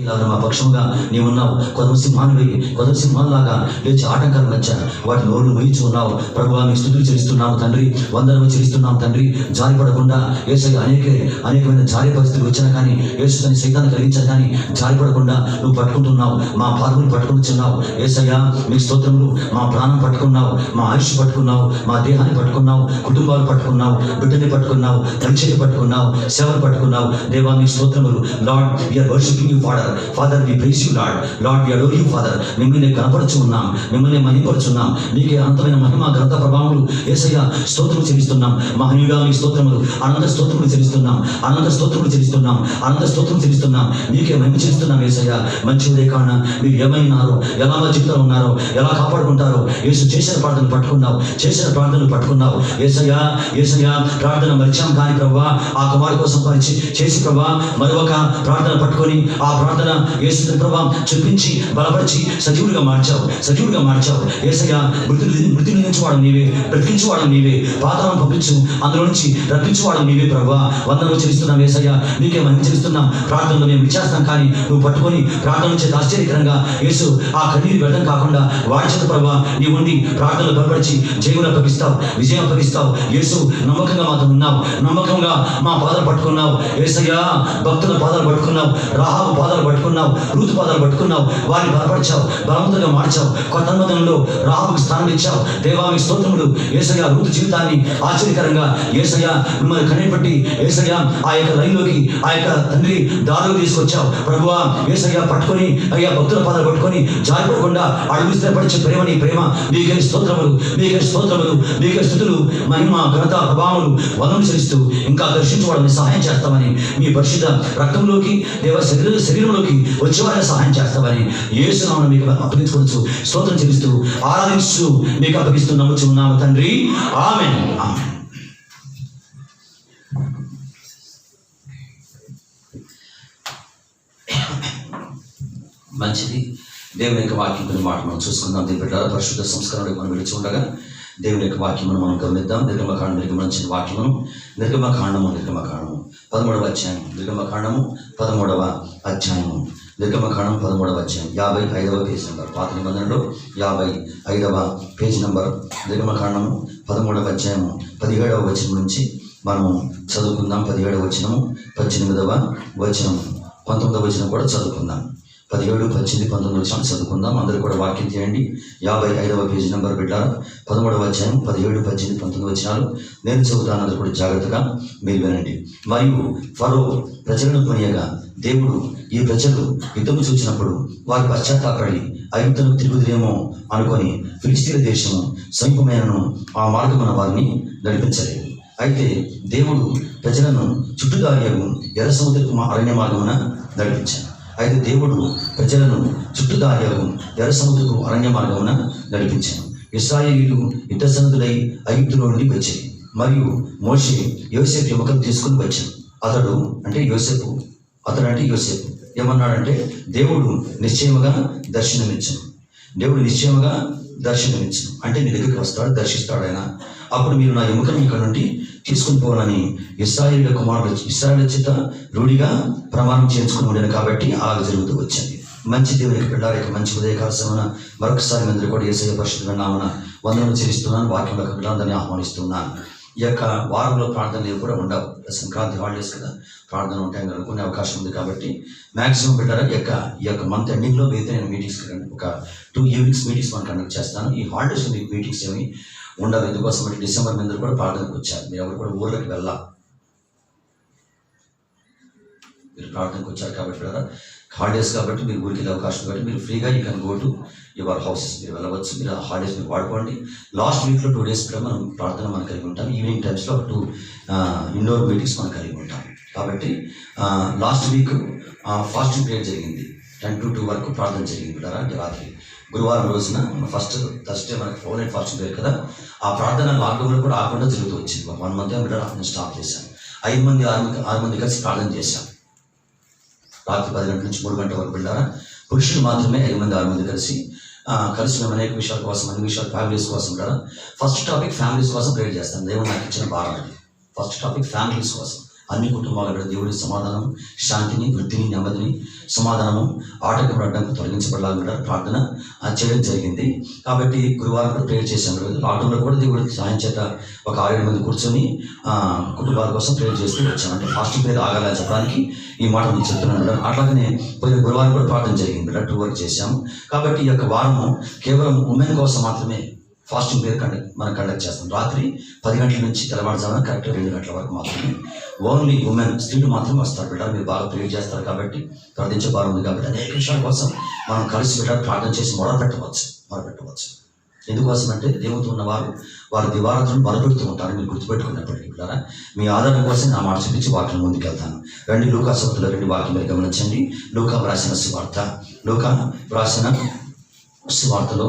ఇలాగ మా పక్షముగా నీవున్నావు. కొత్త సింహాలాగా లేచి ఆటంకాల మధ్య వాటి నోరును ముయించి ఉన్నావు. ప్రభువా మీకు స్తుతులు చెల్లిస్తున్నాము తండ్రి, వందనము చెల్లిస్తున్నాము తండ్రి. జారిపడకుండా యేసయ్య అనేకమైన జారి పరిస్థితులు వచ్చినా కానీ, యేసు సైతాన్ని కలిగించా కానీ జారిపడకుండా నువ్వు పట్టుకుంటున్నావు. మా పాదములు పట్టుకుంటున్నావు యేసయ్య. మీకు స్తోత్రములు. మా ప్రాణం పట్టుకున్నావు, మా ఆయుష్ పట్టుకున్నావు, మా దేహాన్ని పట్టుకున్నావు, కుటుంబాలు పట్టుకున్నావు, బిడ్డని పట్టుకున్నావు, పరిచయం పట్టుకున్నావు, సేవలు పట్టుకున్నావు. దేవా మీకు స్తోత్రములు. Lord we are worshipping you father we praise you lord we adore you father. మిమ్మల్ని కనపరుచున్నాం, మిమ్మల్ని మహిమపరుచున్నాం. మీకే అనంతమైన మహిమ గ్రంథ ప్రభావములు యేసయ్య స్తోత్రము చెల్లిస్తున్నాం. మహనీయుడా మీ స్తోత్రములు, అనంత స్తోత్రములు చెల్లిస్తున్నాం, అనంత స్తోత్రములు చెల్లిస్తున్నాం, అనంత స్తోత్రములు చెల్లిస్తున్నాం. మీకే మహిమ చెల్లిస్తున్నాం యేసయ్య. మంచి ఉదయకాన మీరు ఏమైనారో, ఎలా జీవితంలో ఉన్నారో, ఎలా కాపాడుకుంటారో యేసు చేసిన ప్రార్థనలు పట్టుకున్నావు యేసయ్య. ప్రార్థన మరిచాం కానీ ప్రభువా, ఆ కుమారు కోసం చేసి ప్రభువా మరొక ప్రార్థన పట్టుకొని ఆ ప్రార్థన యేసు ప్రభావం చూపించి బలపరిచి సజీవుడిగా మార్చావు యేసయ్య. మృతి నిందించువాడు నీవే, బ్రతికించువాడు నీవే, పాతాళం పంపించు అందులో నుంచి రప్పించువాడు నీవే ప్రభువా. వందనము చెల్లిస్తున్నాం యేసయ్య. మీకే మహిమ చెల్లిస్తున్నాం. ప్రార్థనలు మేము ఇచ్చేస్తాం కానీ నువ్వు పట్టుకొని ప్రార్థన చేసి ఆశ్చర్యకరంగా యేసు ఆ కన్నీరు వ్యర్థం కాకుండా వాడి చేత ప్రభువా నీ ఉండి ప్రార్థనలు బలపరిచి జయమును అప్పగిస్తావు, విజయం అప్పగిస్తావు యేసు. నమ్మకంగా మాతో ఉన్నావు, నమ్మకంగా మా పాదాలు పట్టుకున్నావు యేసయ్య. భక్తుల పాదాలు పట్టుకున్నావు, రాహాబు పాదాలు పట్టుకున్నావు, రూతు పాదాలు పట్టుకున్నావు. వారిని బలపరిచావు, బలవంతంగా మార్చావు. కొత్త నిబంధనలో రాహాబుకు స్థానం ఇచ్చావు. దేవామి స్తోత్రములు యేసయ్య. రూతు జీవితాన్ని ఆశ్చర్యకరంగా యేసయ్య మిమ్మల్ని కనిపెట్టి యేసయ్య ఆ యొక్క లైన్లోకి, ఆ యొక్క తండ్రి దారిలో తీసుకొచ్చావు ప్రభువా యేసయ్య. పట్టుకొని అయ్యా భక్తుల పాదాలు పట్టుకొని జారిపడకుండా అడుగు స్థిరపరిచే ప్రేమ నీ ప్రేమ. మీకే స్తోత్రములు, మీకే స్తుతులు, మహిమ ఘనత ప్రభావములు వందనము చెల్లిస్తూ ఇంకా దర్శించుకోవడానికి సహాయం చేస్తామని, మీ పరిశుద్ధ రక్తంలోకి దేవ శరీరంలోకి వచ్చేవారికి సహాయం చేస్తామని యేసు నామమున మీకు అప్పగించుకోవచ్చు. స్తోత్రం చెల్లిస్తూ ఆరాధిస్తూ మీకు అప్పగిస్తూ నమ్ముచున్నాము తండ్రి. ఆమేన్. మంచిది. దేవుని యొక్క వాక్యం కొన్ని మాట మనం చూసుకుందాం. దీని బిడ్డ పరిశుద్ధ సంస్కరణకు మనం విడిచి ఉండగా దేవుని యొక్క వాక్యమును మనం గమనిద్దాం. నిర్గమకాండం వాక్యమును నిర్గమకాండము 13వ అధ్యాయం, నిర్గమకాండము 13వ అధ్యాయము, నిర్గమకాండం 13వ అధ్యాయం 55వ పేజ్ నెంబర్. పాత నిబంధనలో 55వ పేజ్ నెంబర్. నిర్గమకాండము 13వ అధ్యాయము 17వ వచనం నుంచి మనము చదువుకుందాం. 17వ వచనము, 18వ వచనము, 19వ వచనం కూడా చదువుకుందాం. 17, 18, 19 వచనాలు చదువుకుందాం. అందరూ కూడా వాక్యం చేయండి. 55వ పేజీ నెంబర్ బిడ్డారా. 13వ అధ్యాయం 17, 18, 19 వచనాలు నేను చెబుతాను. అందరూ కూడా జాగ్రత్తగా మీరు వినండి. మరియు ఫరో ప్రజలను కొనియగా దేవుడు ఈ ప్రజలు యుద్ధము చూసినప్పుడు వారి పశ్చాత్తాపడి ఐగుప్తులకు తిరుగుదురేమో అనుకొని ఫిలిష్తీయుల దేశము సమీపమైనను ఆ మార్గమున వారిని నడిపించలేదు. అయితే దేవుడు ప్రజలను చుట్టుదారియగు ఎర్ర సముద్రపు అరణ్య మార్గమున నడిపించాడు. అయితే దేవుడు ప్రజలను చుట్టుదారియగు ఎర్ర సముద్రపు అరణ్య మార్గమున నడిపించాను. ఇశ్రాయేలీయులు యుద్ధసన్నద్ధులై ఐగుప్తులో నుండి వచ్చాయి. మరియు మోషే యోసేపు ఎముకలు తీసుకుని వచ్చాడు. అతడు అంటే యోసేపు ఏమన్నాడంటే దేవుడు నిశ్చయముగా దర్శనమిచ్చను. అంటే నీ దగ్గరికి వస్తాడు, దర్శిస్తాడు ఆయన. అప్పుడు మీరు నా ఎముకను ఇక్కడ నుండి తీసుకుని పోవాలని ఇశ్రాయేలు చేత రూఢిగా ప్రమాణం చేయించుకుని ఉండను. కాబట్టి అలా జరుగుతూ వచ్చింది. మంచి దేవునికి బిడ్డలారా, ఇక మంచి ఉదయకాల సమయన మరొకసారి అందరూ కూడా యేసయ్య పరిశుద్ధ నామమున వందనము చెల్లిస్తున్నాను. వాక్యంలోకి బిడ్డలందరినీ ఆహ్వానిస్తున్నాను. ఈ యొక్క వారంలో ప్రార్థనలు కూడా ఉండవు. సంక్రాంతి హాలిడేస్ కదా, ప్రార్థన ఉంటాయని అనుకునే అవకాశం ఉంది. కాబట్టి మ్యాక్సిమం బిడ్డరా ఈ యొక్క మంత్ ఎండింగ్లో అయితే నేను మీటింగ్స్ ఒక 2 ఈవినింగ్స్ మీటింగ్స్ మనం కండక్ట్ చేస్తాను. ఈ హాలిడేస్ మీటింగ్స్ ఏమి ఉండవు. ఎందుకోసం అంటే డిసెంబర్ మీద కూడా ప్రార్థనకు వచ్చారు. మీరు ఎవరు కూడా ఊళ్ళకి మీరు ప్రార్థనకు వచ్చారు కాబట్టి కదా, హాలిడేస్ కాబట్టి మీరు ఊరికి వెళ్ళే అవకాశం కాబట్టి మీరు ఫ్రీగా you can go to your houses. మీరు వెళ్ళవచ్చు. మీరు ఆ హాలిడేస్ మీరు వాడుకోండి. లాస్ట్ వీక్లో 2 days కూడా మనం ప్రార్థన మనం కలిగి ఉంటాం. ఈవినింగ్ టైమ్స్లో 2 ఇండోర్ మీటింగ్స్ మనం కలిగి ఉంటాం. కాబట్టి లాస్ట్ వీక్ ఫాస్టింగ్ పీరియడ్ జరిగింది. 10 to 2 వరకు ప్రార్థన జరిగింది కదా. రాత్రి గురువారం రోజున ఫస్ట్ థర్స్డే మనకి 4 night ఫాస్టింగ్ పీరియడ్ కదా. ఆ ప్రార్థన లాక్డౌన్లో కూడా ఆకుండా జరుగుతూ వచ్చింది. 1 month నేను స్టార్ట్ చేశాను. 6 మంది కలిసి ప్రార్థన చేశాం. రాత్రి 10 గంటల నుంచి 3 గంటల వరకు బిడ్డారా. పురుషులు మాత్రమే 5 మంది 6 మంది కలిసి మేము అనేక విషయాల కోసం, అన్ని విషయాలు ఫ్యామిలీస్ కోసం కదా. ఫస్ట్ టాపిక్ ఫ్యామిలీస్ కోసం ప్రేర్ చేస్తాను. దేవుడు నాకు ఇచ్చిన భారం అది. ఫస్ట్ టాపిక్ ఫ్యామిలీస్ కోసం, అన్ని కుటుంబాలలో దేవుడి సమాధానం, శాంతిని, వృద్ధిని, నెమ్మదిని, సమాధానము, ఆటంకపడడానికి తొలగించబడాలని ప్రార్థన చేయడం జరిగింది. కాబట్టి గురువారం కూడా ప్రేయర్ చేశాను. లాక్డౌన్లో కూడా దేవుడికి సహాయం చేత ఒక 6-7 మంది కూర్చొని కుటుంబాల కోసం ప్రేయర్ చేస్తూ వచ్చాను. అంటే ఫాస్టింగ్ ప్రేయర్ ఆగాలని చెప్పడానికి ఈ మాట నేను చెప్తున్నాను. అట్లాగనే పోయిన గురువారం కూడా ప్రార్థన జరిగింది. 2 వర్క్ చేశాము. కాబట్టి ఈ యొక్క వారము కేవలం ఉమెన్ కోసం మాత్రమే ఫాస్టింగ్ ప్రేయర్ మనం కండక్ట్ చేస్తాం. రాత్రి 10 గంటల నుంచి తెల్లవారుజామున కరెక్ట్ 2 గంటల వరకు మాత్రమే ఓన్లీ ఉమెన్, స్త్రీలు మాత్రమే వస్తారు. బిడ్డ మీరు బాగా ప్రేయర్ చేస్తారు కాబట్టి, ప్రార్థించే భారం ఉంది కాబట్టి అనేక విషయాల కోసం మనం కలిసి బిడ్డ ప్రార్థన చేసి మొదలుపెట్టవచ్చు. ఎందుకోసం అంటే దేవుతో ఉన్నవారు వారి దివారాత్రులను మొదలుపెడుతూ ఉంటారు. మీరు గుర్తుపెట్టుకున్నప్పటికీ బిడ్డారా, మీ ఆధారం కోసం నా మాట చూపించి వాక్యం ముందుకు వెళ్తాను. లూకా సువార్తలో 2 వాక్యం మీరు గమనించండి. లూకా వ్రాసిన సువార్తలో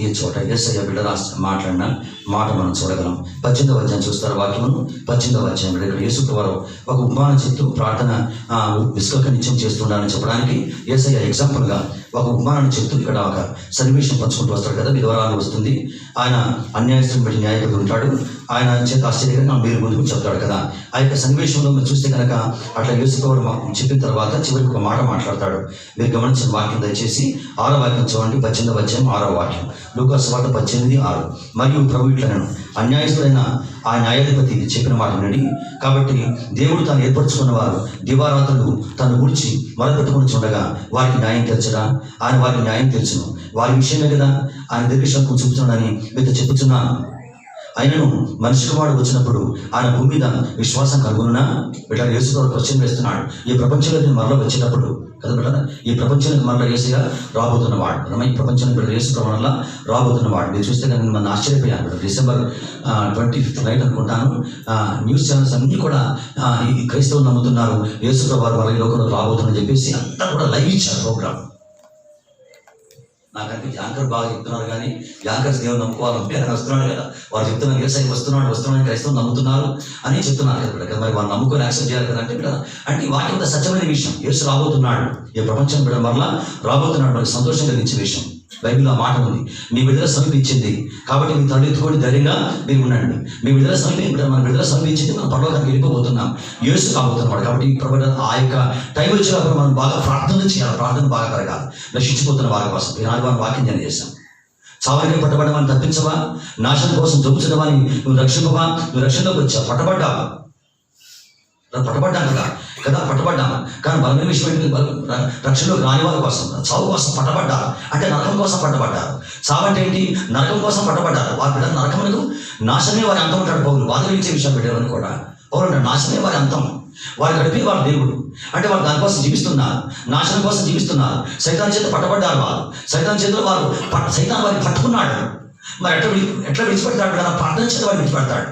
ఈ చోట యేసయ్య బిడ్డ మాట్లాడిన మాట మనం చూడగలం. 18వ అధ్యాయం చూస్తారు వాక్యమును. 18వ అధ్యాయం ఇక్కడ యేసుక్రీస్తు వారు ఒక ఉపమానం చెప్తూ ప్రార్థన విశ్వక నిత్యం చేస్తుండాలని చెప్పడానికి యేసయ్య ఎగ్జాంపుల్గా ఒక ఉపమానాన్ని చెప్తూ ఇక్కడ ఒక సన్నివేశం పంచుకుంటూ వస్తాడు కదా. విధవరాలు వస్తుంది, ఆయన అన్యాయస్తుని బట్టి న్యాయపతి ఉంటాడు. ఆయన చేత ఆశ్చర్యంగా మీరు ముందుకు చెప్తాడు కదా. ఆ యొక్క సన్నివేశంలో మీరు చూస్తే కనుక అట్లా యేసుక్రీస్తు వారు చెప్పిన తర్వాత చివరికి ఒక మాట మాట్లాడతాడు. మీరు గమనించిన వాక్యం దయచేసి 6వ వాక్యం చూడండి. 18వ అధ్యాయం 6వ వాక్యం, లూకా సువార్త 18:6. మరియు ప్రభు ఇట్లనెను, అన్యాయస్తుడైన ఆ న్యాయాధిపతి చెప్పిన మాట వినండి. కాబట్టి దేవుడు తాను ఏర్పరచుకున్న వారు దివారాత్రులు తను గురించి మొదలుపెట్టుకుని చూడగా వారికి న్యాయం తెచ్చడా? ఆయన వారికి న్యాయం తెలుసును. వారి విషయమే కదా ఆయన దీర్ఘశాంతం చూపుతున్నాడని మీతో చెప్పుచున్నాను. ఆయనను మనిషి కుమారుడు వచ్చినప్పుడు ఆయన భూమి మీద విశ్వాసం కలుగునునా? బిడ్డ యేసుక్రీస్తు క్వశ్చన్ వేస్తున్నాడు. ఈ ప్రపంచంలోకి మరలా వచ్చేటప్పుడు కదా బిడ్డ, ఈ ప్రపంచానికి మరలా యేసయ్య రాబోతున్నవాడు. ఈ ప్రపంచానికి బిడ్డ యేసు వల్ల రాబోతున్నవాడు. మీరు చూస్తే కానీ మనం ఆశ్చర్యపోయాను. December 25th నైట్ అనుకుంటాను, న్యూస్ ఛానల్స్ అన్నీ కూడా ఈ క్రైస్తవులు నమ్ముతున్నారు యేసు వారు వాళ్ళ లోకంలో రాబోతుందని చెప్పేసి అంతా కూడా లైవ్ ఇచ్చారు ప్రోగ్రామ్. నాకంటే యాంకర్ బాగా చెప్తున్నారు, కానీ యాంకర్స్ దేవుని నమ్ముకోవాలంటే ఆయన వస్తున్నాడు కదా, వారు చెప్తున్నారు యేసయ్య వస్తున్నాడు క్రైస్తవులు నమ్ముతున్నారు అని చెప్తున్నారు కదా. మరి వాళ్ళు నమ్ముకొని యాక్సెప్ట్ చేయాలి కదా. అంటే ఈ వాక్యం సత్యమైన విషయం. యేసు రాబోతున్నాడు, ఈ ప్రపంచం బిడ్డ మరలా రాబోతున్నాడు. మనకి సంతోషం కలిగించే విషయం. బైబిల్లో ఆ మాట ఉంది, మీ విడుదల సమీపించింది కాబట్టి మీ తల్లి ఎత్తుకొని ధైర్యంగా మీరు ఉండండి. మీ విడుదల మన విడుదల సమీపించింది, మనం పరలోకానికి వెళ్ళిపోతున్నాం. యేసు కాబోతున్నాడు. కాబట్టి ఆ యొక్క టైం వచ్చినప్పుడు మనం బాగా ప్రార్థన చేయాలి. ప్రార్థన బాగా పెరగాలి. నశించిపోతున్న వారి కోసం ఈనాడు వారిని వాక్యం నేను చేశాం. చావరికి పట్టబడ్డవాన్ని తప్పించవా? నాశనం కోసం జొప్పుచున్నవాని నువ్వు రక్షింపవా? నువ్వు రక్షణలోకి వచ్చావు, పట్టబడ్డావు కదా, పట్టబడ్డాము. కానీ బలమైన విషయం ఏంటి? రక్షణలోకి రాని వాళ్ళ కోసం, చావు కోసం పట్టబడ్డారు. అంటే నరకం కోసం పట్టబడ్డారు. చావు అంటే ఏంటి? నరకం కోసం పట్టబడ్డారు. వారి బిడ్డ నరకమునకు నాశనమే వారి అంతం ఉంటాడు. పౌరులు వారు ఇచ్చే విషయం పెట్టారని కూడా పౌరులు అంటారు నాశనమే వారి అంతం. వారు గడిపి వారి దేవుడు అంటే వారు దానికోసం జీవిస్తున్నారు, నాశనం కోసం జీవిస్తున్నారు. సైతాన్ చేత పట్టబడ్డారు. వారు సైతాన్ చేతిలో సైతాన్ వారిని పట్టుకున్నాడు. మరి ఎట్లా విడిచిపెడతాడు కదా? ప్రార్థన చేత వారిని విడిచిపెడతాడు.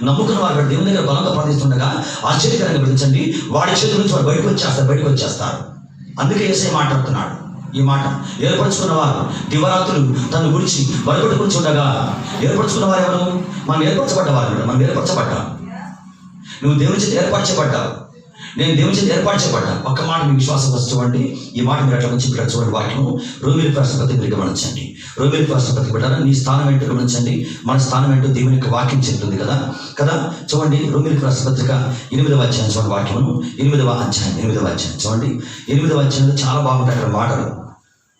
నమ్ముకున్న వారు దేవుని దగ్గర బలంగా ప్రార్థిస్తుండగా ఆశ్చర్యకరంగా గ్రహించండి, వాడి చేతుల నుంచి వారు బయటకు వచ్చేస్తారు. అందుకే యేసయ్య మాట్లాడుతున్నాడు ఈ మాట. ఏర్పరచుకున్న వారు దివారాత్రులు తను గురించి బయటకు ఉండగా, ఏర్పరచుకున్న వారు ఎవరు? మనం ఏర్పరచబడ్డవారు. మనం ఏర్పరచబడ్డాం. నువ్వు దేవుని చేత ఏర్పరచబడ్డావు, నేను దేవుని చేత ఏర్పరచబడ్డా. ఒక్క మాట మీ విశ్వాసం వస్తూ చూడండి. ఈ మాట మీరు అట్లా నుంచి ఇక్కడ చూడండి. వాక్యము రోమీయులకు రాసిన పత్రిక గమనించండి. రోమీయులకు రాసిన పత్రిక పెట్టారా? నీ స్థానం ఏంటో గమనించండి. మన స్థానం ఏంటో దేవుని యొక్క వాక్యం చెప్తుంది కదా. చూడండి, రోమీయులకు రాసిన పత్రిక 8వ అధ్యాయం చూడండి. వాక్యమును 8వ అధ్యాయం చూడండి. 8వ అధ్యాయంలో చాలా బాగుంటాయి అక్కడ మాటలు.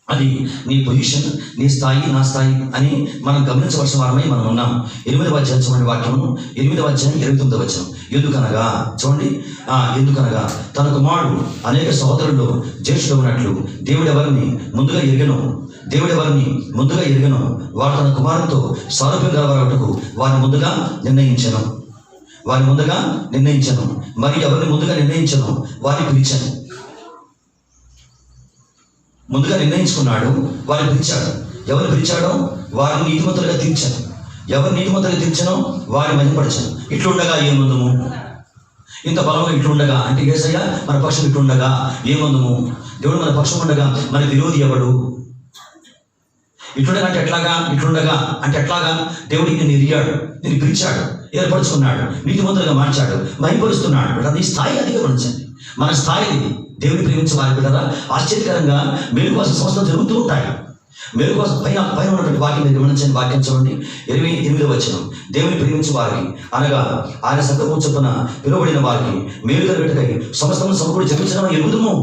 అది నీ పొజిషన్, నీ స్థాయి, నా స్థాయి అని మనం గమనించవలసిన వారమై మనం ఉన్నాం. 8వ అధ్యాయం చూడండి. వాక్యము 8వ అధ్యాయం 29వ వచనం. ఎందుకనగా చూడండి, ఎందుకనగా తన కుమారుడు అనేక సహోదరుల్లో జ్యేష్ఠుడు ఉన్నట్లు దేవుడెవరిని ముందుగా ఎరుగను వారు తన కుమారునితో సారూప్యం గలవారటకు వారిని ముందుగా నిర్ణయించను. మరి ఎవరిని ముందుగా నిర్ణయించను వారిని పిలిచాను. ముందుగా నిర్ణయించుకున్నాడు, వారిని పిలిచాడు. ఎవరు పిలిచాడో వారిని నీతిమంతులుగా తీర్చాను. ఎవరు నీతిమంతులుగా తీర్చానో వారిని మహిమపరచాను. ఇట్లుండగా ఏమందుము? ఇంత బలంగా ఇట్లుండగా అంటే యేసయ్య మన పక్షం ఇట్లుండగా ఏమందుము? దేవుడు మన పక్షం ఉండగా మన విరోధి ఎవడు? ఇట్లుండగా అంటే ఎట్లాగా? ఇట్లుండగా అంటే ఎట్లాగా? దేవుడికి నేను ఎరిగాడు, నేను పిలిచాడు, ఏర్పరచుకున్నాడు, నీతిమంతులుగా మార్చాడు, మహిమపరుస్తున్నాడు. అది స్థాయి అదిగా గమనించండి. మన స్థాయి దేవుని ప్రేమించే వారి బిడ్డరా ఆశ్చర్యకరంగా మేలు కోసం సంస్థలు జరుగుతూ ఉంటాయి. మేలు కోసం పైన పైన ఉన్నటువంటి వాక్యం మీరు గమనించండి. వాక్యం చూడండి, 28వ వచనం. దేవుని ప్రేమించి వారికి అనగా ఆయన సంకల్పం చొప్పున పిలువబడిన వారికి మేలు కలుగుటకై సమస్తము సమకూడి జరిగించడం ఎరుగుదుము.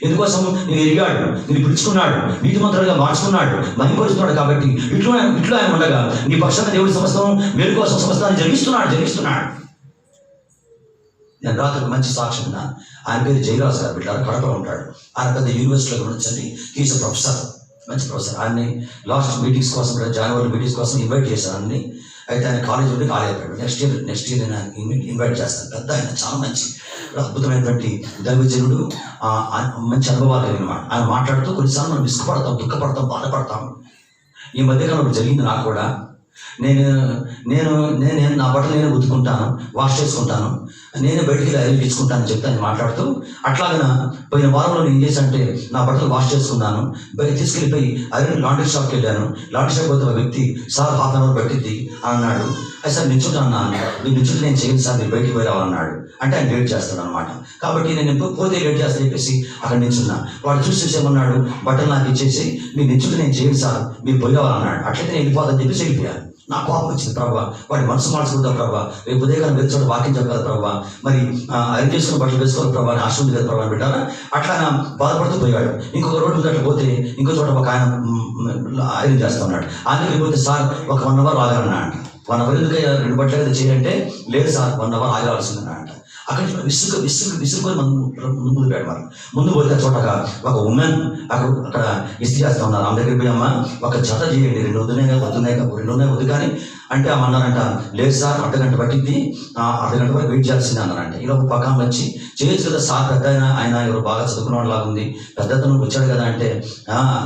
ఎందుకోసం నేను ఎరిగాడు, నేను పిలుచుకున్నాడు, నీతిమంతులుగా మార్చుకున్నాడు, మహిమపరుస్తున్నాడు. కాబట్టి ఇట్లు ఆయన ఉండగా నీ పక్షాన దేవుడి సమస్తం మేలు కోసం సమస్తాన్ని జరిగిస్తున్నాడు. నేను రాత్రి మంచి సాక్ష్యం ఉన్నా. ఆయన పేరు జయరాజు గారు, బిడ్డ కడపలో ఉంటాడు. ఆయన పెద్ద యూనివర్సిటీలో గమనించండి, ఈజ్ అ ప్రొఫెసర్, మంచి ప్రొఫెసర్. ఆయన్ని లాస్ట్ మీటింగ్స్ కోసం, జనవరి మీటింగ్స్ కోసం ఇన్వైట్ చేశాను అన్ని. అయితే ఆయన కాలేజ్ ఉండి ఖాళీ అయిపోయాడు. నెక్స్ట్ ఇయర్ నేను ఇన్వైట్ చేస్తాను. పెద్ద ఆయన చాలా మంచి అద్భుతమైనటువంటి దైవజనుడు, మంచి అనుభవాలు కలిగిన మాట. ఆయన మాట్లాడుతూ కొన్నిసార్లు మనం విసుగుపడతాం, దుఃఖపడతాం, బాధపడతాం. ఈ మధ్యకాలంలో జరిగింది నాకు కూడా. నేను నా బట్టలు నేనే ఉతుకుంటాను, వాష్ చేసుకుంటాను, నేనే బయటికి ఐరన్ ఇచ్చుకుంటానని చెప్తే ఆయన మాట్లాడుతూ, అట్లాగన పోయిన వారంలో నేను ఏం చేశానంటే నా బట్టలు వాష్ చేసుకున్నాను, తీసుకెళ్ళిపోయి ఐరన్ లాండ్రీ షాప్కి వెళ్ళాను. లాండ్రీ షాప్ పోతే ఒక వ్యక్తి, సార్ హాఫ్ అన్ అవర్ పట్టిద్ది అన్నాడు. అది సార్ నిల్చుంటాను అన్నాడు. మీరు నిల్చుంటే నేను చేయను సార్, మీరు బయటికి పోయి రావాలన్నాడు. అంటే ఆయన లేట్ చేస్తాడు అనమాట. కాబట్టి నేను పోతే లేట్ చేస్తాను చెప్పేసి అక్కడ నిల్చున్నా. వాడు చూసేమన్నాడు, బట్టలు నాకు ఇచ్చేసి మీరు నిల్చుంటే నేను చేయను సార్, మీరు పోయి రావాలన్నాడు. అట్లయితే నేను వెళ్ళిపోదని చెప్పేసి వెళ్ళిపోయాను. నా కోపం వచ్చింది, ప్రభావ వాడి మనసు మార్చుకుంటా ప్రభావ, రేపు ఉదయకాలం వేరే చోట వాక్యం చెప్పాలి ప్రభావ, మరి ఐరన్ చేసుకున్న బట్టలు వేసుకోవాలి ప్రభావ అని ఆశ ఉంది కదా ప్రభావ పెట్టారా. అట్లా బాధపడుతూ పోయాడు. ఇంకొక రోడ్డు మీద అట్లా పోతే ఇంకో చోట ఒక ఆయన ఐరన్ చేస్తా ఉన్నాడు. ఆయనకి పోతే సార్ ఒక 1 అవర్ ఆగాలన్నా అంట. 1 అవర్ ఎందుకు 2 బట్టలు కదా చేయాలంటే, లేదు సార్ 1 అవర్ ఆగాల్సిందన్నా అంట. అక్కడ విసురుకొని ముందు పోయాడు. మనం ముందు పోతే చోట ఒక ఉమెన్ అక్కడ ఇస్త్రీ చేస్తా ఉన్నారు. ఆమె దగ్గరికి పోయి, అమ్మ ఒక జత చేయండి, 2 వద్దున్నాయి వద్దు కానీ అంటే ఆమె అన్నారంట, లేదు సార్ అర్ధగంట పట్టింది, అర్ధగంట వరకు వెయిట్ చేయాల్సిందే అన్నారంటే. ఇలా ఒక పక్కన వచ్చి చేయొచ్చు కదా సార్, పెద్ద ఆయన ఎవరు బాగా చదువుకున్న లాగా ఉంది, పెద్దతను వచ్చాడు కదా అంటే,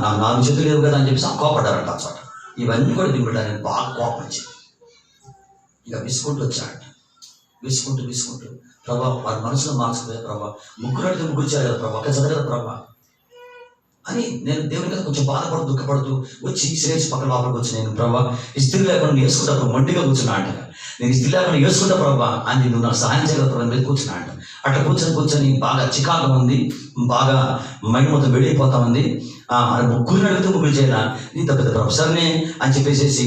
నాకు 4 చేతులు లేవు కదా అని చెప్పేసి కోపడ్డారంట ఆ చోట. ఇవన్నీ కూడా దిగుబడ్డారని బాగా కోపం వచ్చింది. ఇక విసుకుంటూ వచ్చాడంట. విసుకుంటూ ప్రభా వారి మనసులో మార్చుకోలేదు ప్రభా, ముగ్గురు చేయాలి కదా ప్రభా, ఒక చదవ కదా ప్రభా అని నేను దేవుని కదా కొంచెం బాధపడుతూ దుఃఖపడుతూ వచ్చి శ్రేష్ పక్కన లోపలికి వచ్చి, నేను ప్రభా ఇస్త్రీ లేకుండా వేసుకుంటా మొండిగా కూర్చున్నా అంట. నేను ఇస్త్రీ లేకుండా వేసుకుంటా ప్రభా అని నువ్వు నాకు సహాయం చేయగల ప్రభా మీద కూర్చున్నా అంట. అట్లా కూర్చొని బాగా చికాకుగా ఉంది, బాగా మైండ్ మొత్తం వెళ్ళిపోతా ఉంది. ముగ్గురిని అడిగితే ముగ్గురు చేయాలా, ఇంత పెద్ద ప్రొఫెసర్నే అని చెప్పేసి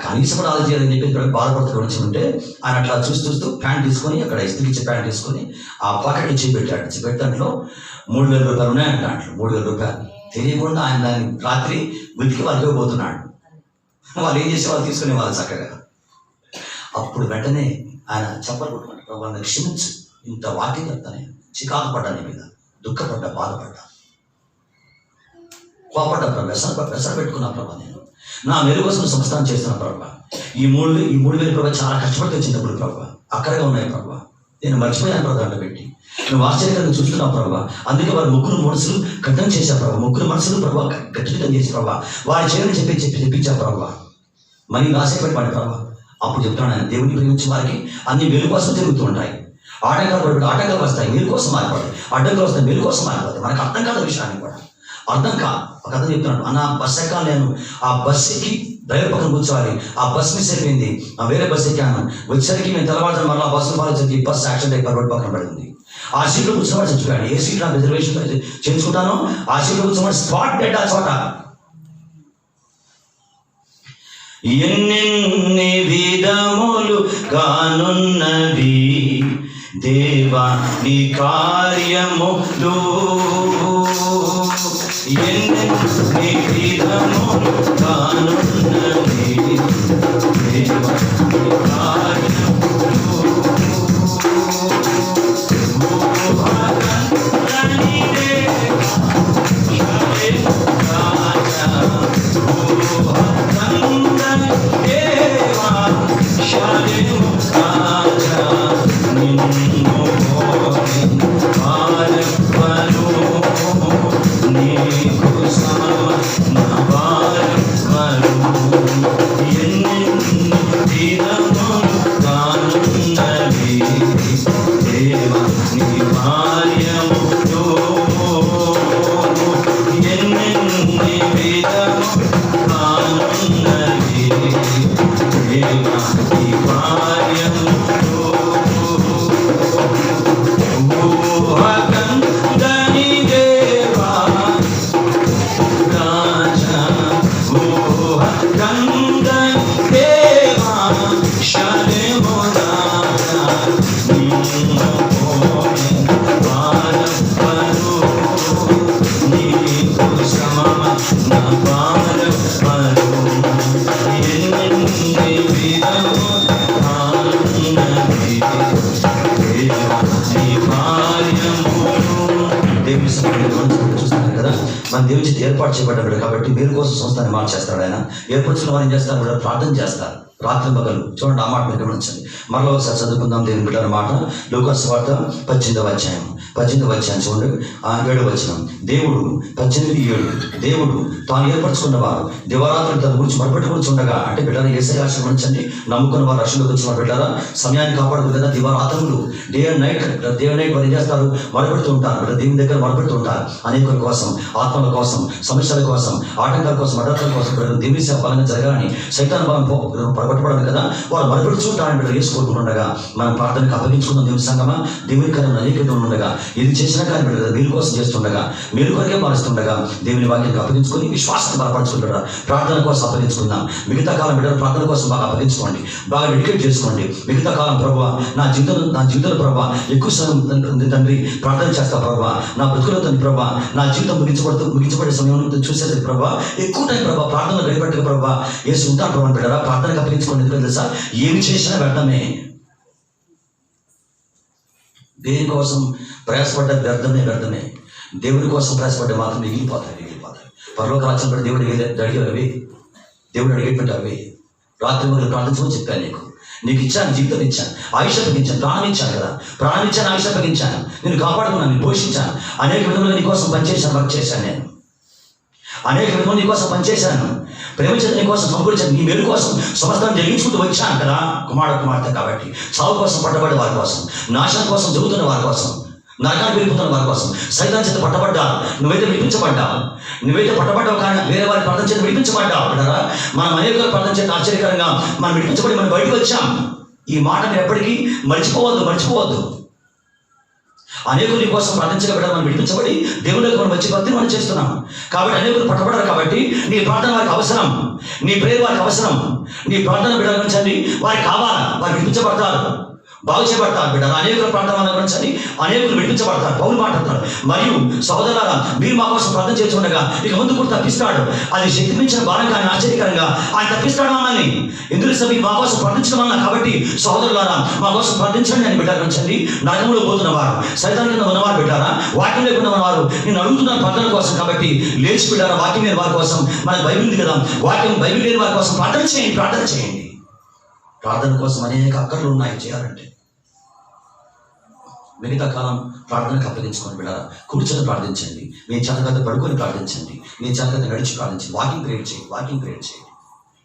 కనీసం కూడా ఆలోచన చేయాలని చెప్పి బాధపడుతూ ఉంటే, ఆయన అట్లా చూస్తూ ప్యాంట్ తీసుకొని, అక్కడ ఇస్త్రీకి ఇచ్చే ప్యాంట్ తీసుకొని ఆ పాకెట్ ఇచ్చి పెట్టాడు. దాంట్లో 3,000 రూపాయలు ఉన్నాయంట. దాంట్లో 3,000 రూపాయలు తెలియకుండా ఆయన దాన్ని రాత్రి వెతికి వాళ్ళకి ఇవ్వబోతున్నాడు. వాళ్ళు ఏం చేసే వాళ్ళు తీసుకునే వాళ్ళు చక్కగా. అప్పుడు వెంటనే ఆయన చెప్పలు కొట్టుకుంటాడు, వాళ్ళని క్షమించు, ఇంత వాక్యం చెప్తానే, చికాకు పడ్డా నీ మీద, దుఃఖపడ్డా, బాధపడ్డా, కోపడ్డా ప్రభా, వ్యసన పెట్టుకున్నా ప్రభా, నేను నా మెరుగు కోసం సంస్థానం చేస్తున్నా ప్రభా. ఈ 3,000 ప్రభా చాలా కష్టపడి వచ్చినప్పుడు ప్రభా, అక్కడగా ఉన్నాయి ప్రభా, నేను మర్చిపోయాను ప్రభా, దాంట్లో పెట్టి నువ్వు ఆశ్చర్యంగా చూస్తున్నావు ప్రభా. అందుకే వారి ముగ్గురు మనసులు కఠినం చేశా ప్రభా, ముగ్గురు మనసులు ప్రభా గట్టిగా చేసి ప్రభా, వారి చేయని చెప్పించా ప్రభా, మరి ఆశపెట్టి వాడి ప్రభా. అప్పుడు చెప్తున్నాను, ఆయన దేవుని ప్రేమించి వారికి అన్ని మేలు కోసం జరుగుతూ ఉంటాయి. ఆటంకాలు వస్తాయి, మేలు కోసం మారిపోతాయి, అడ్డంకాలు వస్తాయి, మేలు కోసం మారిపోతాయి. మనకు అర్థం కాదు విషయాన్ని కూడా అర్థం కాదు. ఒక కథ చెప్తున్నాడు, అన్న బస్ ఎక్కాలి, నేను ఆ బస్ ఎక్కి డ్రైవర్ పక్కన కూర్చోవాలి, ఆ బస్ మిస్ అయిపోయింది, వేరే బస్ ఎక్కాను, వచ్చేసరికి మేము తెల్లవారుజాము మళ్ళీ ఆ బస్సు ఫాలో చేసి బస్ యాక్సిడెంట్ అయిపోయి రోడ్డు పక్కన పడింది. ఆ సీట్లో కూర్చోవాడు చచ్చిపోయాడు. ఏ సీట్లో రిజర్వేషన్ చేయించుకుంటానో ఆ సీట్లో కూర్చోవాడు, స్పాట్ డెడ్ ఆ చోట. ఎన్నెన్ని విధములు కానున్నవి దేవా నీ కార్యములు, ఎన్నెన్ని విధములు కానున్నవి దేవా నీ కార్యములు. మన దేవుని చేత ఏర్పాటు చేయబడ్డాడు కాబట్టి మేలు కోసం సంస్థాన్ని మార్చేస్తాడు ఆయన. ఏర్పరచుకున్న వారు ఏం చేస్తారు? ప్రార్థన చేస్తారు రాత్రి పగలు. చూడండి, ఆ మాట మీరు గమనించండి. మరలా ఒకసారి చదువుకుందాం దేవుని బిడ్డల మాట. లూకా సువార్త 18వ అధ్యాయం చూడండి, 7వ వచనం. దేవుడు 18:7 దేవుడు తాను ఏర్పరచుకున్న వారు దివారాత్రులు తన గురించి మొరపెట్టుకుంటుండగా, అంటే బిడ్డల యేసయ్య ఆశ్రయించండి, నమ్ముకున్న వారు రక్షణలోకి వచ్చిన బిడ్డల సమయాన్ని కాపాడుతుంది కదా. దివారాత్రులు డే అండ్ నైట్ వారు ఏం చేస్తారు? మొరపెడుతూ ఉంటారు బిడ్డ, దేవుని దగ్గర మొరపెడుతూ ఉంటారు. అనేకుల కోసం, ఆత్మల కోసం, సమస్యల కోసం, ఆటంకాల కోసం, అడ్డకాల కోసం బిడ్డలు దేవుని సేవ బలంగా జరగాలని, సైతాన్ బలం పడగొట్టబడదు కదా. వారు మొరపెడుతుంటారని బిడ్డలు వేసుకోకుండా మనం ప్రార్థనకు అప్పగించుకున్నాం. దేవుని సంగమా, దేవుని కార్యం అనేకం ఉండగా, ఇది చేసిన కానీ బిడ్డ వీరి కోసం చేస్తుండగా, మీరు కొరకే మారుస్తుండగా దేవుని వాక్యానికి అప్పగించుకొని విశ్వాసాన్ని బలపరచుకుంటారా. ప్రార్థన కోసం అప్పగించుకుందాం. మిగతా కాలం బిడ్డలు ప్రార్థన కోసం బాగా అప్పగించుకోండి, బాగా డెడికేట్ చేసుకోండి. మిగతా కాలం ప్రభువా, నా జీవితంలో ప్రభువా ఎక్కువ సమయం తండ్రి ప్రార్థన చేస్తా ప్రభువా, నా బ్రతుకులతో ప్రభువా, నా జీవితం ముగించబడే సమయం చూసేది ప్రభువా, ఎక్కువ టైం ప్రభువా ప్రార్థనలు గడిపెట్టగా ప్రభువా యేసు ఉంటాను ప్రభావం బిడ్డరా. ప్రార్థనకు అప్పగించుకోండి. ఎందుకంటే తెలుసా, ఏమి చేసినా వ్యర్థమే. దేనికోసం ప్రయాసపడ్డ వ్యర్థమే. దేవుని కోసం ప్రయాసపడ్డ మాత్రం మిగిలిపోతాయి. పరలోక రాజ్యం కూడా దేవుడు అడిగేవి, దేవుడు అడిగేటువంటి అవి. రాత్రి మొదలు ప్రార్థించమని చెప్పాను. నీకు ఇచ్చాను, జీవితం ఇచ్చాను, ఆయుష్ అప్పగించాను, ప్రాణం ఇచ్చాను కదా. ప్రాణం ఇచ్చాను, ఆయుష్ అప్పగించాను, నేను కాపాడుకున్నాను, నేను పోషించాను. అనేక విధంగా నీకోసం పనిచేశాను, వర్క్ చేశాను. నేను అనేక విధంగా నీకోసం పనిచేశాను, ప్రేమించడం నీకోసం సమకూర్చాను, నీ మేలు కోసం సమస్తాన్ని జరిగించుకుంటూ వచ్చాను కదా. కుమార్తె కాబట్టి చావు కోసం పట్టబడే వారి కోసం, నాశనం కోసం జరుగుతున్న వారి కోసం, నరకాన్ని పెరుగుతున్న వారి కోసం, సైతాన్ చేత పట్టబడ్డావు. నువ్వైతే విడిపించబడ్డావు, నువ్వైతే పట్టబడ్డావు కానీ వేరే వారి ప్రార్థన చేత విడిపించబడ్డావు కదా. మనం అనేక ప్రార్థన చేత ఆశ్చర్యకరంగా మనం విడిపించబడి మనం బయటకు వచ్చాం. ఈ మాట మీరు ఎప్పటికీ మర్చిపోవద్దు. అనేకుల కోసం ప్రార్థించబడ్డా మనం విడిపించబడి దేవుళ్ళకి మనం వచ్చి భక్తిని మనం చేస్తున్నాం. కాబట్టి అనేకులు పట్టబడరు కాబట్టి నీ ప్రార్థన వారికి అవసరం, నీ ప్రేయర్ వారికి అవసరం. నీ ప్రార్థన బిడ్డలని వారికి కావాలా, వారు విడిపించబడతారు, బాగు చేయబడతారు. బిడ్డ అనేకుల ప్రార్థన గురించి అనేకులు విడిపించబడతారు. పౌలు మాట్లాడతాడు, మరియు సహోదరులారా మీరు మా కోసం ప్రార్థన చేస్తుండగా ఇక ముందు కూడా తప్పిస్తాడు. అది శక్తి మించిన భారం కానీ ఆశ్చర్యకరంగా ఆయన తప్పిస్తాడు మమ్మల్ని. ఎందుకు సభ మా కోసం ప్రార్థించడం వల్ల. కాబట్టి సహోదరులారా మా కోసం ప్రార్థించండి అని బిడ్డ గురించి. నరకంలో పోతున్నవారు, సైతాన్ కింద ఉన్నవారు బిడ్డారా, వాక్యం లేకుండా ఉన్నవారు నేను అడుగుతున్న ప్రార్థన కోసం. కాబట్టి లేచి బిడ్డారా, వాక్యం లేని వారి కోసం, మనకు బైబిల్ ఉంది కదా, బైబిల్ లేని వారి కోసం ప్రార్థన చేయండి. ప్రార్థన కోసం అనేక అక్కర్లు ఉన్నాయి చేయాలంటే. మిగతా కాలం ప్రార్థనకు అప్పగించుకొని బిడ్డారా, కూర్చొని ప్రార్థించండి, మీ చేతగత పడుకొని ప్రార్థించండి, మీ చేతగత నడిచి ప్రార్థించండి, వాకింగ్ క్రియేట్ చేయండి.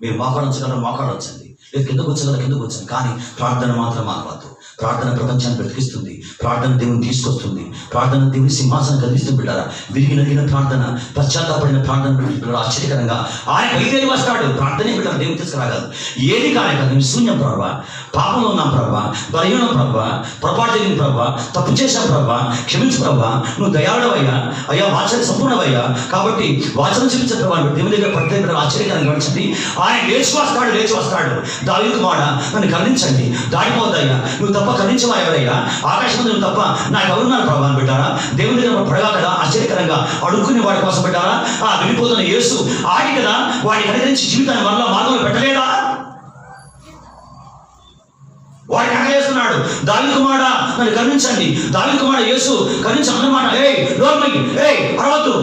మీరు మోకాడొచ్చండి, లేదు కింద కూర్చోండి. కానీ ప్రార్థన మాత్రం మారవద్దు. ప్రార్థన ప్రపంచాన్ని బ్రతికిస్తుంది, ప్రార్థన దేవుని తీసుకొస్తుంది, ప్రార్థన దేవుని సింహాసనం కల్పిస్తుంది బిడ్డారా. విరిగిన ప్రార్థన, పశ్చాత్తాపడిన ప్రార్థన ఆశ్చర్యకరంగా ఆయన బయలుదేరి వస్తాడు. ప్రార్థనే బిడ్డ దేవుని తీసుకురాగలదు. ఏది కాలేక నేను శూన్యం ప్రభావ, పాపంలో ఉన్నాం ప్రభావ, బలహీనం ప్రభావ, పొరపాటు జరిగిన ప్రభావ, తప్పు చేశాం ప్రభావ, క్షమించు ప్రభావ, నువ్వు దయాళుడవయ్యా, అయ్యా వాచన సంపూర్ణవయ్యా. కాబట్టి వాచనం చూపించిన ప్రభావ దేవుని దగ్గర పడితే బిడ్డ ఆశ్చర్యకరంగా గమనించండి. ఆయన లేచి వస్తాడు. దావీదు మాట నన్ను కరుణించండి, దాడిపోద్దయ్యా, నువ్వు తప్ప కరుణించవా ఎవరయ్యా, ఆకాశం నువ్వు తప్ప నాకు ఎవరున్నారు ప్రభావం పెట్టారా. దేవుని దగ్గర పడగా కదా ఆశ్చర్యకరంగా అడుక్కునే వాడి కోసం పెట్టారా. ఆ వెళ్ళిపోతున్న యేసు ఆడి కదా వాడిని అనుగ్రహించి జీవితాన్ని మరలా మార్గంలో పెట్టలేదా. వాడిని అనగేస్తున్నాడు, దావీదు కుమారుడా నన్ను కరుణించండి. దావీదు కుమారుడు యేసు కరుణించి అన్నమాట, అరవద్దు,